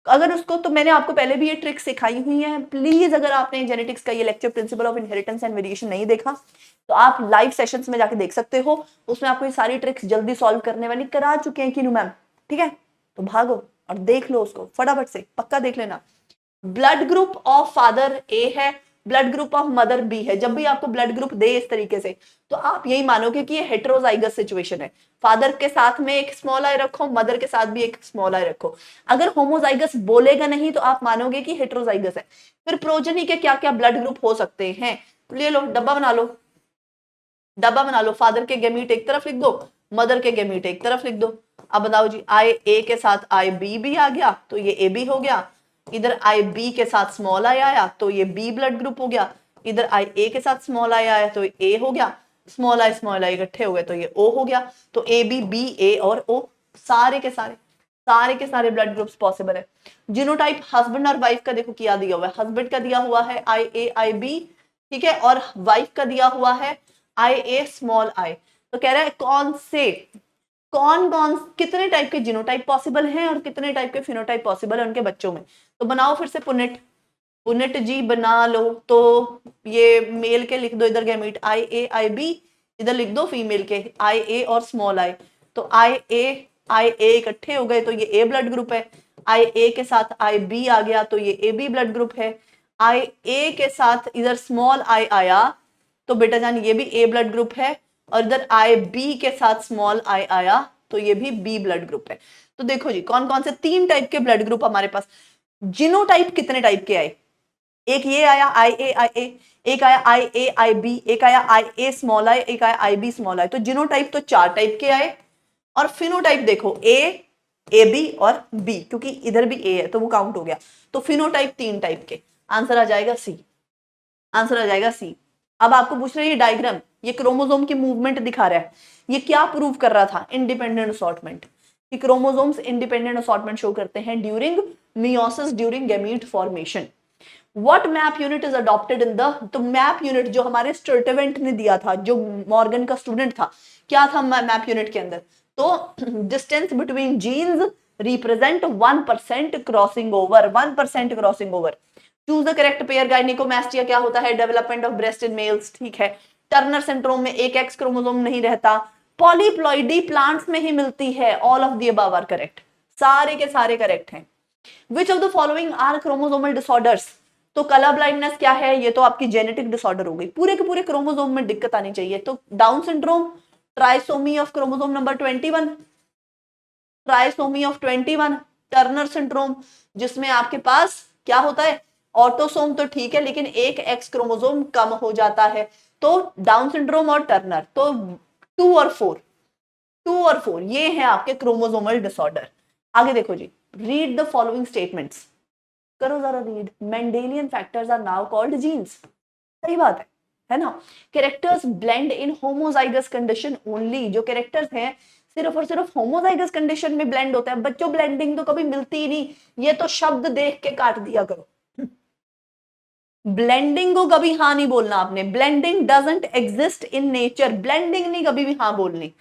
अगर उसको, तो मैंने आपको पहले भी ये ट्रिक सिखाई हुई है, प्लीज अगर आपने जेनेटिक्स का ये lecture principle of inheritance and variation नहीं देखा तो आप लाइव सेशंस में जाके देख सकते हो, उसमें आपको ये सारी ट्रिक्स जल्दी सॉल्व करने वाली करा चुके हैं कीनू मैम, ठीक है। तो भागो और देख लो उसको फटाफट से, पक्का देख लेना। Blood group of father A है, blood group of mother B है। जब भी आपको ब्लड ग्रुप दे इस तरीके से तो आप यही मानोगे कि ये हेटेरोजाइगस सिचुएशन है, फादर के साथ में एक स्मॉल आई रखो, मदर के साथ भी एक स्मॉल आई रखो। अगर होमोजाइगस बोलेगा नहीं तो आप मानोगे कि हेटेरोजाइगस है। फिर प्रोजनी के क्या क्या ब्लड ग्रुप हो सकते हैं, ले लो डब्बा बना लो, डब्बा बना लो, फादर के गैमीट एक तरफ लिख दो, मदर के गैमीट एक तरफ लिख दो। अब बताओ जी, आई ए के साथ आई बी भी आ गया तो ये ए बी हो गया, इधर आई बी के साथ स्मॉल आई आया तो ये बी ब्लड ग्रुप हो गया, इधर आई ए के साथ स्मॉल आई आया तो ए हो गया। स्मॉल आई इकट्ठे हो गए तो ये ओ हो गया। तो ए बी, बी ए और ओ, सारे के सारे ब्लड ग्रुप्स पॉसिबल है। जीनोटाइप हस्बैंड और वाइफ का देखो क्या दिया हुआ है, हस्बैंड का दिया हुआ है आई ए आई बी, ठीक है, और वाइफ का दिया हुआ है आई ए स्मॉल आई। तो कह रहा है कौन कौन कितने टाइप के जीनोटाइप पॉसिबल हैं और कितने टाइप के फिनोटाइप पॉसिबल है उनके बच्चों में। तो बनाओ फिर से पुनेट जी बना लो। तो ये मेल के लिख दो इधर गैमीट आई ए आई बी, इधर लिख दो फीमेल के आई ए और स्मॉल आई। तो आई ए इकट्ठे हो गए तो ये ए ब्लड ग्रुप है, आई ए के साथ आई बी आ गया तो ये ए बी ब्लड ग्रुप है, आई ए के साथ इधर स्मॉल आई आया तो बेटा जान ये भी ए ब्लड ग्रुप है, और इधर आई बी के साथ स्मॉल आई आया तो ये भी बी ब्लड ग्रुप है। तो देखो जी कौन कौन से 3 टाइप के ब्लड ग्रुप हमारे पास। जीनोटाइप कितने टाइप के आए, एक ये आया आई ए, एक आया आई ए आई बी, एक आया आई ए स्मॉल आई, एक आया आई बी स्मॉल आई। तो जीनोटाइप तो 4 टाइप के आए, और फिनोटाइप देखो ए बी और बी, क्योंकि इधर भी ए है तो वो काउंट हो गया। तो फिनोटाइप 3 टाइप के, आंसर आ जाएगा सी, आंसर आ जाएगा सी। अब आपको पूछ रहे हैं ये डायग्राम, ये क्रोमोसोम की मूवमेंट दिखा रहा है, ये क्या प्रूव कर रहा था, इंडिपेंडेंट असॉर्टमेंट, कि क्रोमोसोम्स इंडिपेंडेंट असॉर्टमेंट शो करते हैं during meiosis, during gamete formation. What map unit is adopted in the, तो मैप यूनिट जो हमारे स्टर्टेवेंट ने दिया था, जो मॉर्गन का स्टूडेंट था, क्या था मैप यूनिट के अंदर, तो distance between genes represent 1% crossing over, 1% crossing over. Choose the correct pair. Gynaecomastia क्या होता है, development of breast in males, ठीक है। टर्नर सिंड्रोम में एक एक्स क्रोमोसोम नहीं रहता, पॉलीप्लॉइडी प्लांट्स में ही मिलती है, all of the above are correct, सारे के सारे करेक्ट हैं। Which of the following are chromosomal disorders, तो कलर ब्लाइंडनेस क्या है, ये तो आपकी जेनेटिक डिसऑर्डर हो गई, पूरे के पूरे क्रोमोसोम में दिक्कत आनी चाहिए। तो down syndrome, trisomy of chromosome number 21, trisomy of 21, Turner syndrome जिसमें आपके पास क्या होता है, ऑटोसोम तो ठीक है लेकिन एक एक्स क्रोमोसोम कम हो जाता है, तो डाउन सिंड्रोम और टर्नर, तो 2 और 4 ये है आपके क्रोमोसोमल डिसऑर्डर। आगे देखो जी, रीड द फॉलोइंग स्टेटमेंट्स, करो जरा read. Mendelian factors are now called genes, सही बात है ना। Characters blend in homozygous condition only, जो कैरेक्टर्स हैं सिर्फ और सिर्फ होमोजाइगस कंडीशन में ब्लेंड होता है। बच्चों ब्लेंडिंग तो कभी मिलती ही नहीं, ये तो शब्द देख के काट दिया करो। ब्लेंडिंग को कभी हाँ नहीं बोलना आपने, blending doesn't exist in nature, blending नहीं कभी भी हाँ बोलनी।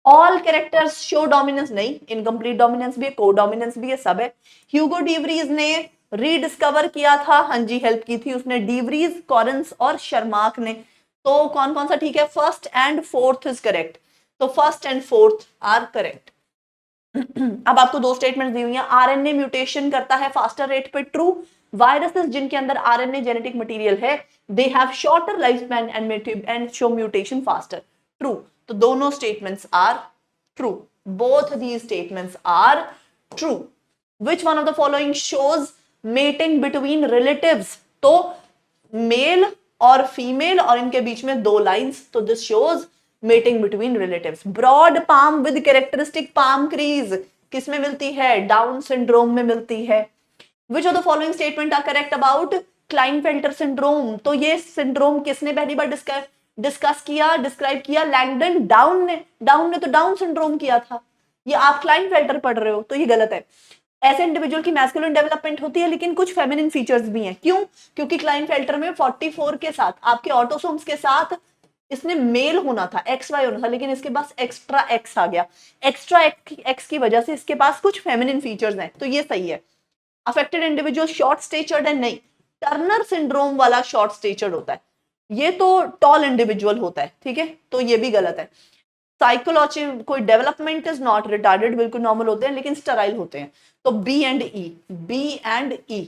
ऑल कैरेक्टर्स शो डोमिनेंस नहीं, इनकम्प्लीट डोमिनेंस भी है, को डोमिनेंस भी है, सब है। ह्यूगो डीवरीज ने रीडिस्कवर किया था, हाँ जी हेल्प की थी उसने, डीवरीज, कॉरेंस और शर्माक ने। तो कौन कौन सा ठीक है, first and fourth is correct, तो first and fourth are correct. अब आपको 2 स्टेटमेंट दी हुई हैं, आरएनए म्यूटेशन करता है फास्टर रेट पे, ट्रू। वायरसेस जिनके अंदर आरएनए जेनेटिक मटेरियल है, they have shorter life span and show mutation faster, true. तो दोनों statements are true, both these statements are true. Which one of the following shows mating between relatives, तो male और female और इनके बीच में 2 lines, तो this shows mating between relatives. Broad palm with characteristic palm crease किसमें मिलती है, डाउन सिंड्रोम में मिलती है। Which of the following statement are correct about Klinefelter syndrome, तो ये सिंड्रोम किसने पहली बार डिस्क्राइब किया, लैंगडन डाउन ने तो डाउन सिंड्रोम किया था, ये आप क्लाइनफेल्टर पढ़ रहे हो तो ये गलत है। ऐसे इंडिविजुअल की मैस्कुलिन डेवलपमेंट होती है लेकिन कुछ फेमिनिन फीचर्स भी हैं, क्यों, क्योंकि क्लाइनफेल्टर में 44 के साथ आपके ऑटोसोम्स के साथ इसने मेल होना था, XY होना था, लेकिन इसके पास एक्स्ट्रा X आ गया, एक्स्ट्रा X की वजह से इसके पास कुछ फेमिनिन फीचर्स हैं, तो ये सही है। अफेक्टेड इंडिविजुअल शॉर्ट स्टेचर्ड है, नहीं, टर्नर सिंड्रोम वाला शॉर्ट स्टेचर्ड होता है, ये तो टॉल इंडिविजुअल होता है, ठीक है, तो ये भी गलत है। साइकोलॉजी कोई डेवलपमेंट इज नॉट रिटार्डेड, बिल्कुल नॉर्मल होते हैं लेकिन स्टेराइल होते हैं, तो B and E.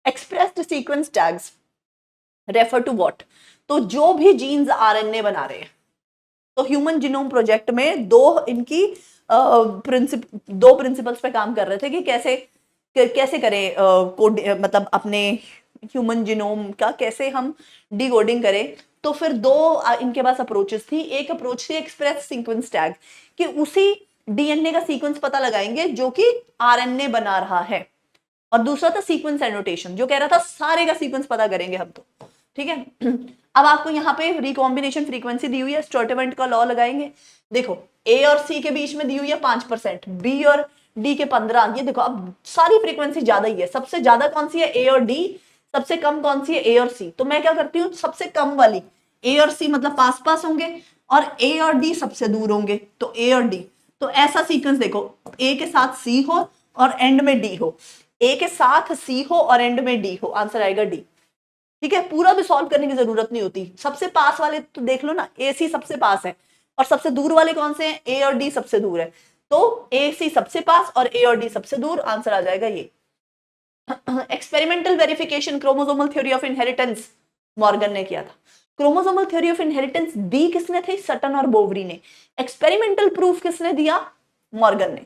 Expressed sequence tags refer to what, तो जो भी जीन्स आरएनए बना रहे हैं, तो ह्यूमन जीनोम प्रोजेक्ट में 2 इनकी दो प्रिंसिपल्स पे काम कर रहे थे कि कैसे करें कोड, मतलब अपने ह्यूमन जीनोम का कैसे हम डिकोडिंग करें। तो फिर 2 इनके पास अप्रोचेस थी, एक अप्रोच थी एक्सप्रेस सीक्वेंस टैग, कि उसी डीएनए का सीक्वेंस पता लगाएंगे जो कि आरएनए बना रहा है, और दूसरा था सीक्वेंस एनोटेशन जो कह रहा था सारे का सीक्वेंस पता करेंगे हम, तो ठीक है। अब आपको यहाँ पे रिकॉम्बिनेशन फ्रीक्वेंसी दी हुई है, स्टर्टेवेंट का लॉ लगाएंगे। देखो ए और सी के बीच में दी हुई है 5%, बी और डी के 15। ये देखो अब सारी फ्रीक्वेंसी ज्यादा ही है। सबसे ज्यादा कौन सी है? ए और डी। सबसे कम कौन सी है? ए और सी। तो मैं क्या करती हूँ, सबसे कम वाली ए और सी मतलब पास पास होंगे, और ए और डी सबसे दूर होंगे, तो ए और डी। तो ऐसा सीक्वेंस देखो, ए के साथ सी हो और एंड में डी हो, ए के साथ सी हो और एंड में डी हो, आंसर आएगा डी। ठीक है, पूरा भी सॉल्व करने की जरूरत नहीं होती। सबसे पास वाले तो देख लो ना, ए सी सबसे पास है, और सबसे दूर वाले कौन से हैं? ए और डी सबसे दूर है, तो ए सी सबसे पास और ए और डी सबसे दूर, आंसर आ जाएगा ये। Experimental verification chromosomal theory of inheritance Morgan ने किया था। क्रोमोसोमल थ्योरी ऑफ इनहेरिटेंस दी किसने थी? सटन और बोवरी ने। एक्सपेरिमेंटल प्रूफ किसने दिया? मॉर्गन ने।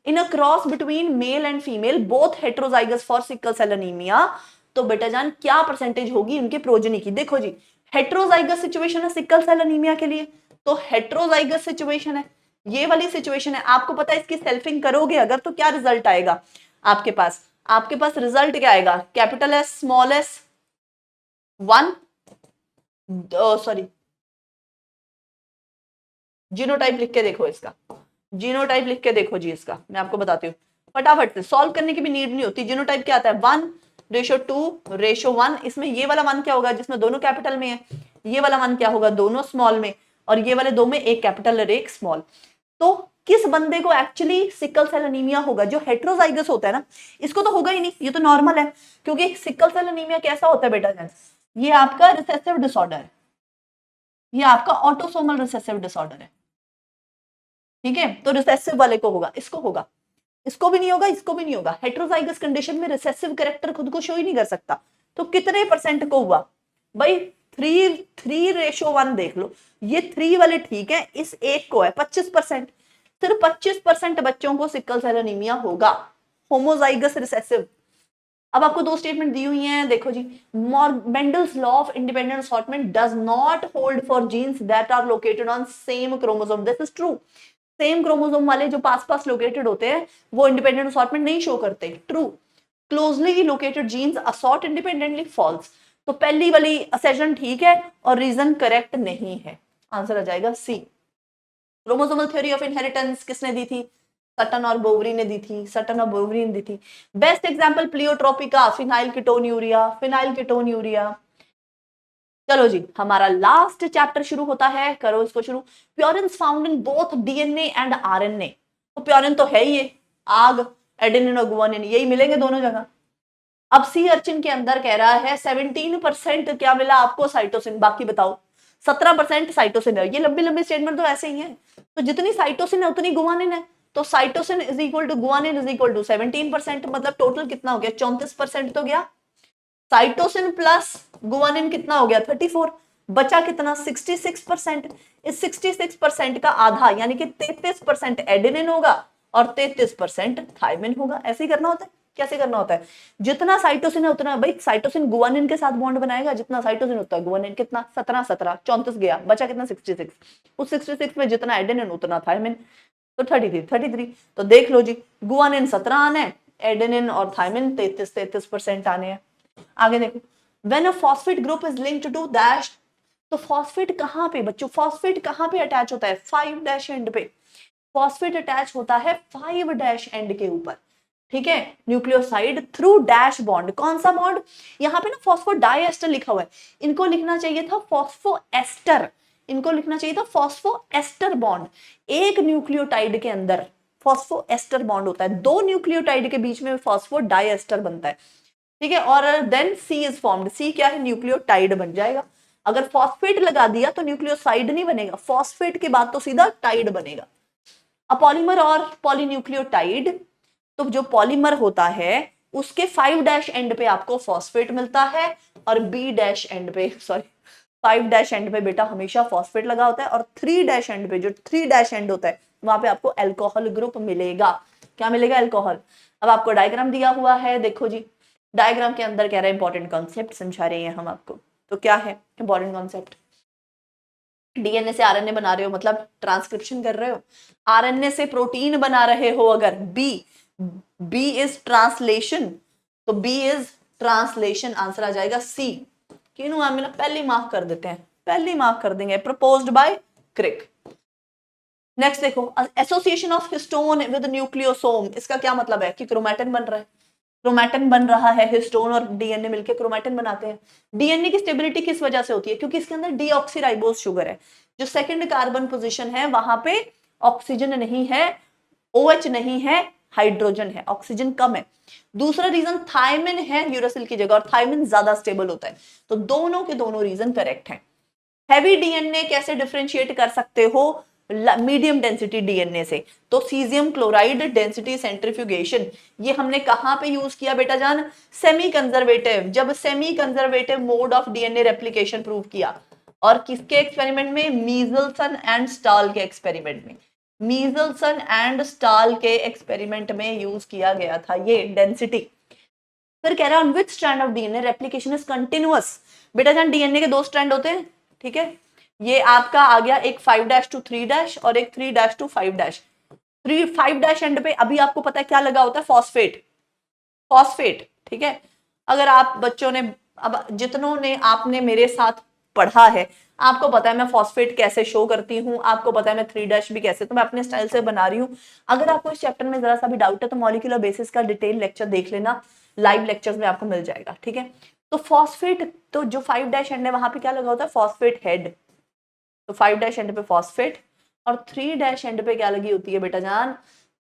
In a cross between male and female both heterozygous for sickle cell anaemia, तो बेटा जान क्या परसेंटेज होगी इनके प्रोजनी की? देखो जी, हेट्रोजाइगस सिचुएशन है सिकल सेल एनीमिया के लिए, तो हेट्रोजाइगस सिचुएशन है, ये वाली सिचुएशन है। आपको पता है इसकी सेल्फिंग करोगे अगर तो क्या रिजल्ट आएगा आपके पास? आपके पास रिजल्ट क्या आएगा? Capital S small S 1, sorry genotype लिख के देखो इसका, जीनोटाइप लिख के देखो जी इसका, मैं आपको बताती हूँ फटाफट से, सॉल्व करने की भी नीड नहीं होती। जीनोटाइप क्या आता है? 1:2:1। इसमें ये वाला 1 क्या होगा? जिसमें दोनों कैपिटल में है। ये वाला 1 क्या होगा? दोनों स्मॉल में। और ये वाले दो में एक कैपिटल और एक स्मॉल। तो किस बंदे को एक्चुअली सिकल सेल एनीमिया होगा? जो हेट्रोजाइगस होता है ना, इसको तो होगा ही नहीं, ये तो नॉर्मल है। क्योंकि सिकल सेल एनीमिया कैसा होता है बेटा जान? ये आपका रिसेसिव डिसऑर्डर है, ये आपका ऑटोसोमल रिसेसिव डिसऑर्डर है। ठीक है, तो रिसेसिव वाले को होगा, इसको होगा, इसको भी नहीं होगा, इसको भी नहीं होगा। हेट्रोजाइगस कंडीशन में रिसेसिव कैरेक्टर खुद को शो ही नहीं कर सकता। तो कितने परसेंट को हुआ भाई? 3:1 देख लो, ये 3 वाले ठीक है, इस एक को है 25%। सिर्फ 25% बच्चों को सिकल सेल एनीमिया होगा, होमोजाइगस रिसेसिव। अब आपको दो स्टेटमेंट दी हुई हैं, देखो जी। Mendel's law of independent assortment does not hold for genes that are located on same chromosome. This is true. Same chromosome वाले जो पास पास लोकेटेड होते हैं वो इंडिपेंडेंट असॉर्टमेंट नहीं शो करते। True. Closely located genes assort independently, false. तो पहली वाली असेशन ठीक है और रीजन करेक्ट नहीं है, आंसर आ जाएगा सी। क्रोमोसोमल थ्योरी ऑफ इनहेरिटेंस किसने दी थी? सटन और बोवरी ने दी थी, सटन और बोवरी ने दी थी। बेस्ट एग्जांपल प्लियोट्रोपिका, फिनाइल कीटोन्यूरिया, फिनाइल कीटोन्यूरिया। चलो जी, हमारा लास्ट चैप्टर शुरू होता है, करो इसको शुरू। Purines found in both DNA and RNA. तो प्योरिन तो है ही ये, आग, एडेनिन और गुआनिन यही मिलेंगे दोनों जगह। अब सी अर्चिन के अंदर कह रहा है 17% क्या मिला आपको? साइटोसिन। बाकी बताओ, 17% साइटोसिन है। ये लंबी लंबी स्टेटमेंट तो ऐसे ही है। तो जितनी साइटोसिन है उतनी गुआनिन है, तो cytosine is equal to guanine is equal to 17%। मतलब टोटल कितना हो गया? 34% तो गया। साइटोसिन प्लस गुआनिन कितना हो गया? 34। बचा कितना? 66%। इस 66% का आधा यानी कि 33% एडेनिन होगा और 33% थायमिन होगा। ऐसे ही करना होता है। कैसे करना होता है? जितना साइटोसिन है उतना, भाई साइटोसिन गुआनिन के साथ बॉन्ड बनाएगा, जितना साइटोसिन उतना गुआनिन। कितना? 17 17 34 गया, बचा कितना? 66। उस 66 में जितना एडेनिन उतना थायमिन, तो 33। तो देख लो जी, गुआनिन 17 आने हैं, एडेनिन और थायमिन 33% आने हैं। आगे देखो, when a phosphate group is linked to dash, तो फॉस्फेट कहां पे बच्चों? फॉस्फेट कहां पे अटैच होता है? 5' एंड पे। फॉस्फेट अटैच होता है 5' एंड के ऊपर। ठीक है, न्यूक्लियोसाइड थ्रू डैश बॉन्ड। कौन सा बॉन्ड? यहाँ पे ना फॉस्फोडाइएस्टर लिखा हुआ है, इनको लिखना चाहिए था फॉस्फोएस्टर। इनको लिखना चाहिए था फॉस्फोएस्टर बॉन्ड। एक न्यूक्लियोटाइड के अंदर फॉस्फोएस्टर बॉन्ड होता है, दो न्यूक्लियोटाइड के बीच में फॉस्फोडाइएस्टर बनता है। ठीक है, और देन सी इज फॉर्म्ड। सी क्या है? न्यूक्लियोटाइड बन जाएगा। अगर फॉस्फेट लगा दिया तो न्यूक्लियोसाइड नहीं बनेगा, फॉस्फेट के बाद तो सीधा टाइड बनेगा। अपॉलीमर और पॉलीन्यूक्लियोटाइड, तो जो पॉलीमर होता है उसके 5' एंड पे आपको फॉस्फेट मिलता है, और B' एंड पे, सॉरी 5' एंड पे बेटा हमेशा फॉस्फेट लगा होता है, और 3' एंड पे, जो 3' एंड होता है वहां पे आपको अल्कोहल ग्रुप मिलेगा। क्या मिलेगा? अल्कोहल। अब आपको डायग्राम दिया हुआ है, देखो जी। डायग्राम के अंदर कह रहा है इंपॉर्टेंट कॉन्सेप्ट समझा रहे हैं हम आपको। तो क्या है इंपॉर्टेंट कॉन्सेप्ट? डीएनए से आरएनए बना रहे हो मतलब ट्रांसक्रिप्शन कर रहे हो। आरएनए से प्रोटीन बना रहे हो अगर, बी इज ट्रांसलेशन, तो बी इज ट्रांसलेशन, आंसर आ जाएगा सी। किनू मैम ना पहले मार्क कर देते हैं, पहले मार्क कर देंगे, प्रपोज्ड बाय क्रिक। नेक्स्ट देखो, association of histone with nucleosome, इसका क्या मतलब है कि क्रोमैटिन बन रहा है, क्रोमैटिन बन रहा है, हिस्टोन और डीएनए मिलकर क्रोमैटिन बनाते हैं। डीएनए की स्टेबिलिटी किस वजह से होती है, क्योंकि इसके अंदर डीऑक्सीराइबोज शुगर है, जो सेकंड कार्बन पोजीशन है वहां पे ऑक्सीजन नहीं है, OH नहीं है, हाइड्रोजन है, ऑक्सीजन कम है। दूसरा रीजन थायमिन है यूरासिल की जगह, और थायमिन ज्यादा स्टेबल होता है। तो दोनों के दोनों रीजन करेक्ट हैं। हैवी डीएनए कैसे डिफरेंशिएट कर सकते हो मीडियम डेंसिटी डीएनए से, तो सीजियम क्लोराइड डेंसिटी सेंट्रीफ्यूगेशन, ये हमने कहां पे यूज किया बेटा जान, सेमी कंजर्वेटिव, जब semi conservative mode of DNA replication prove किया। और किसके एक्सपेरिमेंट में, मीजल्सन एंड स्टाल के एक्सपेरिमेंट में, मीजल्सन एंड स्टाल के एक्सपेरिमेंट में यूज किया गया था ये डेंसिटी। फिर कह रहा है on which strand of DNA replication is continuous. बेटा जान डीएनए के दो स्ट्रैंड होते हैं, ठीक है, ये आपका आ गया एक 5' to 3' और एक 3' to 5'। 5' एंड पे अभी आपको पता है क्या लगा होता है, फॉस्फेट, फॉस्फेट, ठीक है। अगर आप बच्चों ने, अब जितनों ने आपने मेरे साथ पढ़ा है, आपको पता है मैं फॉस्फेट कैसे शो करती हूँ, आपको पता है मैं 3' भी कैसे, तो मैं अपने स्टाइल से बना रही हूँ। अगर आपको इस चैप्टर में जरा सा भी डाउट है तो मॉलिक्यूलर बेसिस का डिटेल लेक्चर देख लेना, लाइव लेक्चर्स में आपको मिल जाएगा, ठीक है। तो फॉस्फेट, तो जो 5' एंड है वहां पे क्या लगा होता है, फॉस्फेट हेड, तो 5' एंड पे फॉस्फेट, और 3' एंड पे क्या लगी होती है बेटा जान,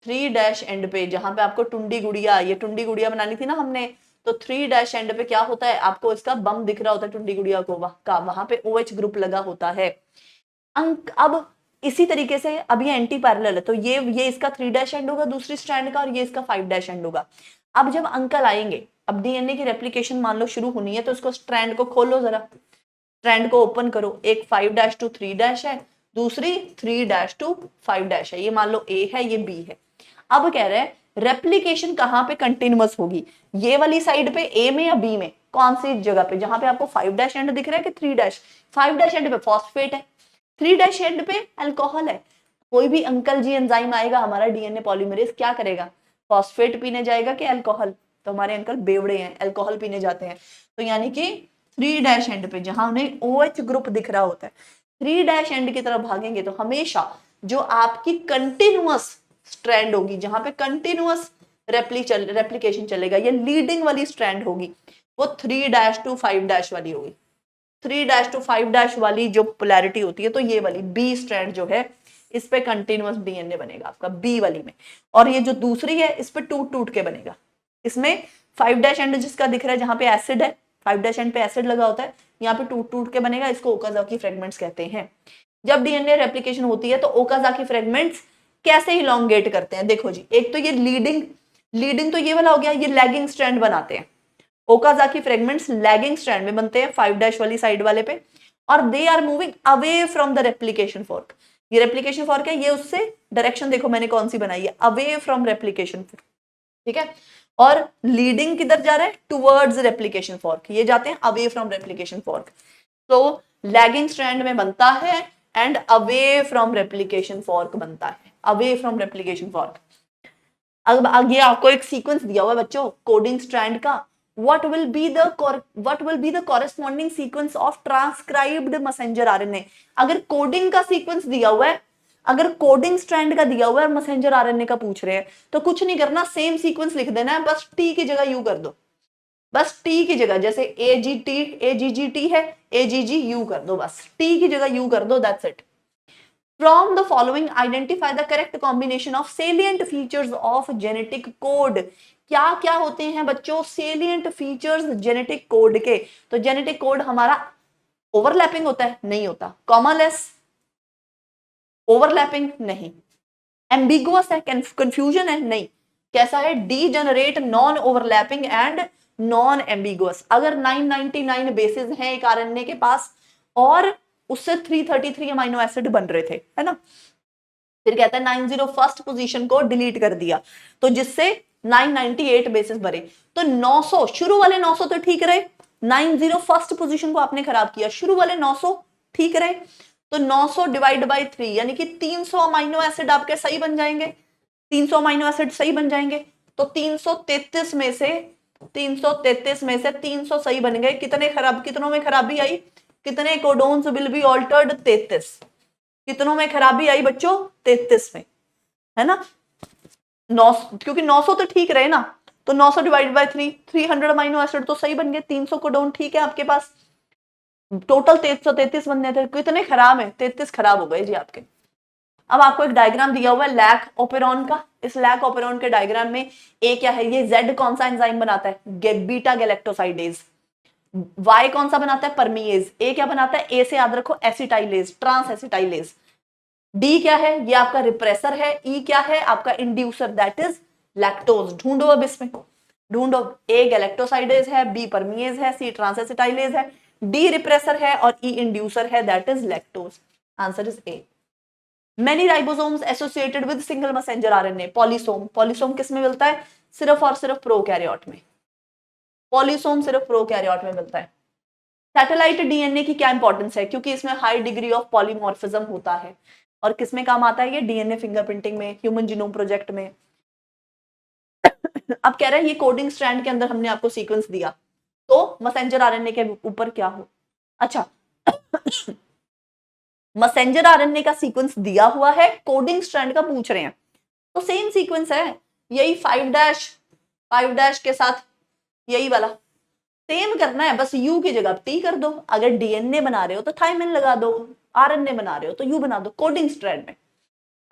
3' एंड पे जहां पे आपको टुंडी गुड़िया, ये टुंडी गुड़िया बनानी थी ना हमने, तो 3' एंड पे क्या होता है, आपको इसका बम दिख रहा होता है टुंडी गुड़िया को, वहां पे OH ग्रुप लगा होता है। अंक अब इसी तरीके से अब ये एंटी पैरेलल है, तो ये इसका 3' एंड होगा दूसरी स्ट्रैंड का, और ये इसका 5' एंड होगा। अब जब अंकल आएंगे, अब डीएनए की रेप्लिकेशन मान लो शुरू होनी है, तो उसको स्ट्रैंड को खोलो जरा, स्ट्रैंड को ओपन करो, एक 5' to 3' है, दूसरी 3' to 5' है, ये मान लो A है, ये B है। अब कह रहे हैं रेप्लिकेशन कहां पे कंटिन्यूअस होगी, ये वाली साइड पे A में या B में, कौन सी जगह पे, जहां पे आपको 5' एंड दिख रहा है कि 3', 5' एंड पे फॉस्फेट है, 3' एंड पे अल्कोहल है। कोई भी अंकल जी एंजाइम आएगा हमारा डीएनए पॉलीमरेज क्या करेगा, फॉस्फेट पीने जाएगा कि अल्कोहल, तो हमारे अंकल बेवड़े हैं, अल्कोहल पीने जाते हैं। तो यानी कि 3' एंड पे जहां उन्हें OH ग्रुप दिख रहा होता है, 3' एंड की तरफ भागेंगे तो हमेशा जो आपकी कंटिन्यूअस स्ट्रैंड होगी, जहां पे कंटिन्यूअस रेप्लिकेशन चलेगा, ये लीडिंग वाली स्ट्रैंड होगी, वो 3' to 5' वाली होगी। 3' to 5' वाली जो पोलैरिटी होती है, तो ये वाली B स्ट्रैंड जो है, इस पे कंटिन्यूअस डीएनए बनेगा आपका B वाली में, और ये जो दूसरी है इस पे टूट टूट के बनेगा। इसमें 5' एंड जिसका दिख रहा है जहां पे एसिड है, 5' एंड पे एसिड लगा होता है, यहाँ पे टूट टूट के बनेगा, इसको ओकाजाकी फ्रेगमेंट्स कहते हैं। जब डीएनए रेप्लिकेशन होती है तो ओकाजाकी फ्रेगमेंट्स कैसे इलोंगेट करते हैं, देखो जी, एक तो ये लीडिंग तो ये वाला हो गया, ये लैगिंग स्ट्रैंड बनाते हैं, ओकाजाकी फ्रेगमेंट्स लैगिंग स्ट्रैंड में बनते हैं 5' वाली साइड वाले पे, और they are moving away from the replication fork. ये रेप्लिकेशन फॉर्क है, ये उससे डायरेक्शन देखो मैंने कौन सी बनाई है, अवे फ्रॉम रेप्लिकेशन, ठीक है। और लीडिंग किधर जा रहा है, टुवर्ड्स रेप्लिकेशन फॉर्क, ये जाते हैं अवे फ्रॉम रेप्लिकेशन फॉर्क। तो लैगिंग स्ट्रैंड में बनता है and away from replication fork बनता है, अवे फ्रॉम रेप्लिकेशन फॉर्क। अब आगे आपको एक सीक्वेंस दिया हुआ है बच्चों कोडिंग स्ट्रैंड का, what will be the corresponding sequence of transcribed messenger RNA। अगर कोडिंग का सीक्वेंस दिया हुआ है, अगर कोडिंग स्ट्रैंड का दिया हुआ है और मैसेंजर आरएनए का पूछ रहे हैं, तो कुछ नहीं करना, सेम सीक्वेंस लिख देना है, बस टी की जगह यू कर दो, बस टी की जगह, जैसे एजीजीटी है, एजीजी यू कर दो, बस टी की जगह यू कर दो, that's it. From the following identify the correct combination of salient features of genetic code। क्या क्या होते हैं बच्चों salient features जेनेटिक कोड के, तो जेनेटिक कोड हमारा ओवरलैपिंग होता है, नहीं होता, कॉमालेस, ओवरलैपिंग नहीं, एम्बिगुअस है, कंफ्यूजन है नहीं, कैसा है, degenerate, non overlapping and non ambiguous. अगर 999 बेसिस हैं एक आरएनए के पास और उससे 333 अमीनो एसिड बन रहे थे, है ना, फिर कहता है 90 फर्स्ट पोजीशन को डिलीट कर दिया, तो जिससे 998 बेसिस भरे, तो 900 शुरू वाले 900 तो ठीक रहे, 90 फर्स्ट पोजीशन को आपने खराब किया, शुरू वाले 900 ठीक रहे, तो 900 डिवाइड बाई 3 यानी कि 300 अमीनो एसिड आपके सही बन जाएंगे, 300 अमीनो एसिड सही बन जाएंगे। तो 333 में से 333 में से 300 सही बन गए। कितनों में खराबी आई? कितने कोडोन्स विल बी ऑल्टर्ड? 33। कितनों में खराबी आई बच्चों? 33 में, है ना। 9, क्योंकि 900 तो ठीक रहे ना, तो 900 डिवाइडेड बाय 3, 300 अमीनो एसिड तो सही बन गए। 300 कोडोन ठीक है आपके पास, टोटल 333 बनने थे। कितने खराब है? 33 खराब हो गए जी आपके। अब आपको एक डायग्राम दिया हुआ है लैक ओपेरॉन का। इस लैक ओपेरॉन के डायग्राम में ए क्या है? ये जेड कौन सा एंजाइम बनाता है? Beta galactosidase. वाई कौन सा बनाता है? परमीएज। ए क्या बनाता है? ए से याद रखो एसिटाइलेज, ट्रांस एसिटाइलेज। डी क्या है? ये आपका रिप्रेसर है। ई क्या है? आपका इंड्यूसर, दैट इज लैक्टोज। ढूंढो अब इसमें, ढूंढो। ए गैलेक्टोसाइडेज है, बी परमीएज है, सी ट्रांस एसिटाइलेज है, डी रिप्रेसर है और ई इंड्यूसर है, that is lactose. Answer is a. Many ribosomes associated with single messenger RNA, polysome. Polysome किस में मिलता है? सिर्फ और सिर्फ प्रोकैरियोट में। पॉलीसोम सिर्फ प्रोकैरियोट में मिलता है। सैटेलाइट डीएनए की क्या इंपॉर्टेंस है? क्योंकि इसमें हाई डिग्री ऑफ पॉलीमॉर्फिज्म होता है। और किसमें काम आता है ये? डीएनए फिंगरप्रिंटिंग में, ह्यूमन जीनोम प्रोजेक्ट में। अब कह रहे हैं ये कोडिंग स्ट्रैंड के अंदर हमने आपको सीक्वेंस दिया, तो मैसेंजर आरएनए के ऊपर क्या हो? अच्छा, मैसेंजर आरएनए का सीक्वेंस दिया हुआ है, कोडिंग स्ट्रैंड का पूछ रहे हैं, तो सेम सीक्वेंस है। यही 5' के साथ यही वाला सेम करना है, बस यू की जगह टी कर दो। अगर डीएनए बना रहे हो तो थाइमिन लगा दो, आरएनए बना रहे हो तो यू बना दो कोडिंग स्ट्रैंड में।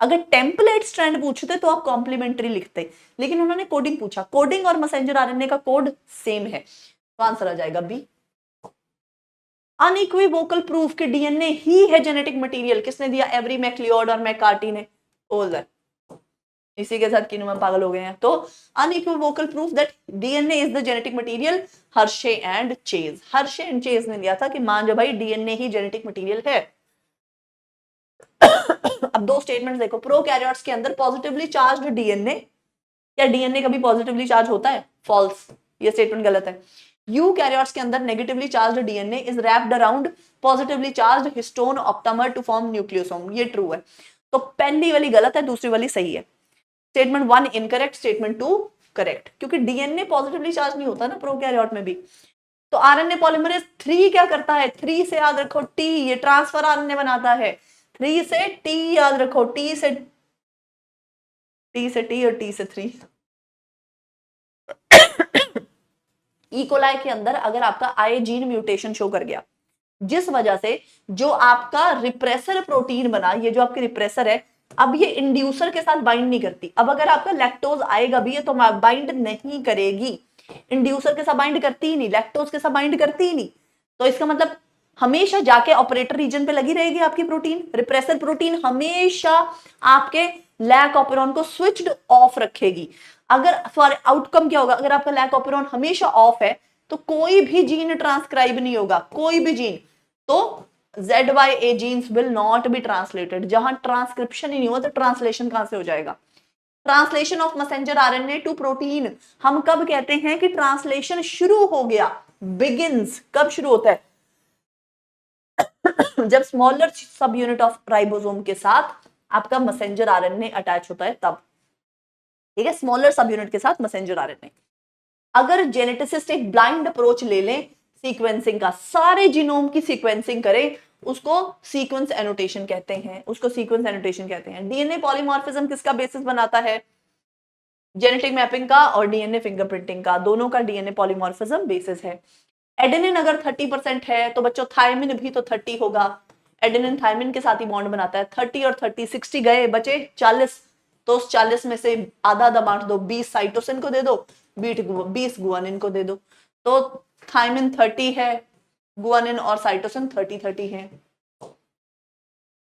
अगर टेम्पलेट स्ट्रैंड पूछते तो आप कॉम्प्लीमेंट्री लिखते, लेकिन उन्होंने कोडिंग पूछा। कोडिंग और मैसेंजर आरएनए का कोड सेम है, तो आंसर आ जाएगा बी। अनइक्विवोकल प्रूफ कि डीएनए ही है जेनेटिक मटेरियल किसने दिया? एवरी मैक्लियोड और मैकार्टी ने। ओल्डर, इसी के साथ किन्हू में पागल हो गए हैं। तो unequivocal proof that DNA is the genetic material, Hershey and chase. Hershey and chase ने दिया था कि मान जो भाई डीएनए ही जेनेटिक मटेरियल है। अब दो स्टेटमेंट देखो, प्रोकैरियोट्स के अंदर पॉजिटिवली चार्ज्ड डीएनए, क्या डीएनए कभी पॉजिटिवली चार्ज होता है? फॉल्स, ये स्टेटमेंट गलत है। यूकैरियोट्स के अंदर negatively charged DNA is wrapped around positively charged histone octamer to form nucleosome, ये ट्रू है। तो पहली वाली गलत है, दूसरी वाली सही है। स्टेटमेंट 1 इनकरेक्ट, स्टेटमेंट 2 करेक्ट, क्योंकि डीएनए पॉजिटिवली चार्ज नहीं होता ना प्रोकैरियोट में भी। तो आरएनए पॉलीमरेज 3 क्या करता है? 3 से याद रखो टी, ये ट्रांसफर आरएनए बनाता है। 3 से टी याद रखो, टी से टी और टी से 3। इकोलाई के अंदर अगर आपका आई जीन म्यूटेशन शो कर गया, जिस वजह से जो आपका रिप्रेसर प्रोटीन बना, ये जो आपकी रिप्रेसर है, अब ये इंड्यूसर के साथ बाइंड नहीं करती। अब अगर आपका लैक्टोज आएगा भी, ये तो बाइंड नहीं करेगी। इंड्यूसर के साथ बाइंड करती ही नहीं, लैक्टोज के साथ बाइंड करती ही नहीं। तो इसका मतलब हमेशा जाके ऑपरेटर रीजन पे लगी रहेगी आपकी प्रोटीन। रिप्रेसर प्रोटीन हमेशा आपके लैक ऑपेरॉन को स्विच्ड ऑफ रखेगी। अगर सॉरी, आउटकम क्या होगा? अगर आपका लैक ऑपेरॉन हमेशा ऑफ है तो कोई भी जीन ट्रांसक्राइब नहीं होगा, कोई भी जीन। तो ZYA genes will not be translated। जहां ट्रांसक्रिप्शन ही नहीं हुआ तो ट्रांसलेशन कहां से हो जाएगा? Translation of messenger RNA to protein हम कब कहते हैं कि ट्रांसलेशन शुरू हो गया? बिगिंस कब शुरू होता है? जब स्मॉलर सब यूनिट ऑफ राइबोसोम के साथ आपका मैसेंजर आरएनए अटैच होता है तब। ठीक है, स्मॉलर सब यूनिट के साथ मैसेंजर आरएनए। अगर जेनेटिसिस्ट एक ब्लाइंड अप्रोच ले लें सीक्वेंसिंग का, सारे जीनोम की सीक्वेंसिंग करें, उसको सीक्वेंस एनोटेशन कहते हैं, उसको सीक्वेंस एनोटेशन कहते हैं। डीएनए पॉलीमॉर्फिज्म किसका बेसिस बनाता है? जेनेटिक मैपिंग का और डीएनए फिंगरप्रिंटिंग का, दोनों का डीएनए पॉलीमॉर्फिज्म बेसिस है। एडेनिन अगर 30% है तो बच्चों थायमिन भी तो 30 होगा। एडेनिन थायमिन के साथ ही बॉन्ड बनाता है। 30 और 30, 60 गए, बचे 40। तो उस 40 में से आधा आधा बांट दो, 20 साइटोसिन को दे दो, 20 गुआनिन को दे दो। तो थायमिन 30 है, गुआनिन और साइटोसिन 30 है।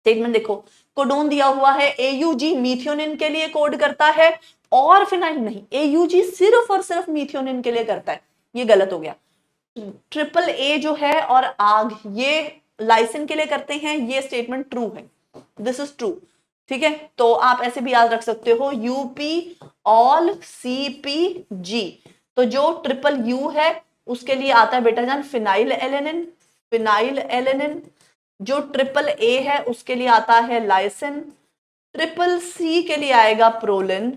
स्टेटमेंट देखो, कोडोन दिया हुआ है, एयूजी मीथियोनिन के लिए कोड करता है और फिनाइल नहीं, एयूजी सिर्फ और सिर्फ मीथियोनिन के लिए करता है। ये गलत हो गया। ट्रिपल ए जो है और आग, ये लाइसिन के लिए करते हैं, ये स्टेटमेंट ट्रू है, दिस इज ट्रू। ठीक है, तो आप ऐसे भी याद रख सकते हो, यूपी ऑल CPG। तो जो ट्रिपल यू है उसके लिए आता है बेटा जान फिनाइल एलेनिन, फिनाइल एलेनिन। जो ट्रिपल ए है उसके लिए आता है लाइसिन, ट्रिपल सी के लिए आएगा प्रोलिन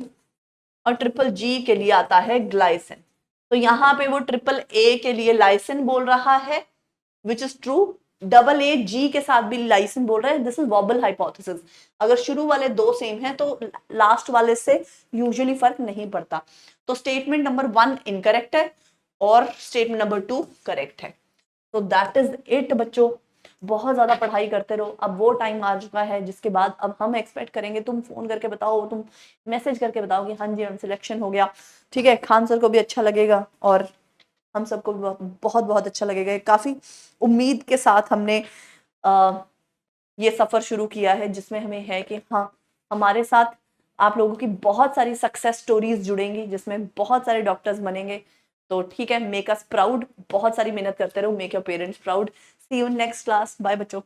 और ट्रिपल जी के लिए आता है ग्लाइसिन। तो यहाँ पे वो ट्रिपल ए के लिए लाइसिन बोल रहा है, which is true. Double A G के साथ भी लाइसिन बोल रहा है, दिस इज वॉबल हाइपोथेसिस। अगर शुरू वाले दो सेम हैं तो लास्ट वाले से यूजुअली फर्क नहीं पड़ता। तो स्टेटमेंट नंबर 1 इनकरेक्ट है और स्टेटमेंट नंबर 2 करेक्ट है। तो दैट इज इट बच्चों, बहुत ज्यादा पढ़ाई करते रहो। अब वो टाइम आ चुका है जिसके बाद अब हम एक्सपेक्ट करेंगे तुम फोन करके बताओ, तुम मैसेज करके बताओ कि हाँ जी हम सिलेक्शन हो गया। ठीक है, खान सर को भी अच्छा लगेगा और हम सबको भी बहुत बहुत अच्छा लगेगा। काफी उम्मीद के साथ हमने ये सफर शुरू किया है, जिसमें हमें है कि हाँ हमारे साथ आप लोगों की बहुत सारी सक्सेस स्टोरीज जुड़ेंगी, जिसमें बहुत सारे डॉक्टर्स बनेंगे। तो ठीक है, मेक अस प्राउड, बहुत सारी मेहनत करते रहो, make your parents proud. See you next class, bye बच्चों।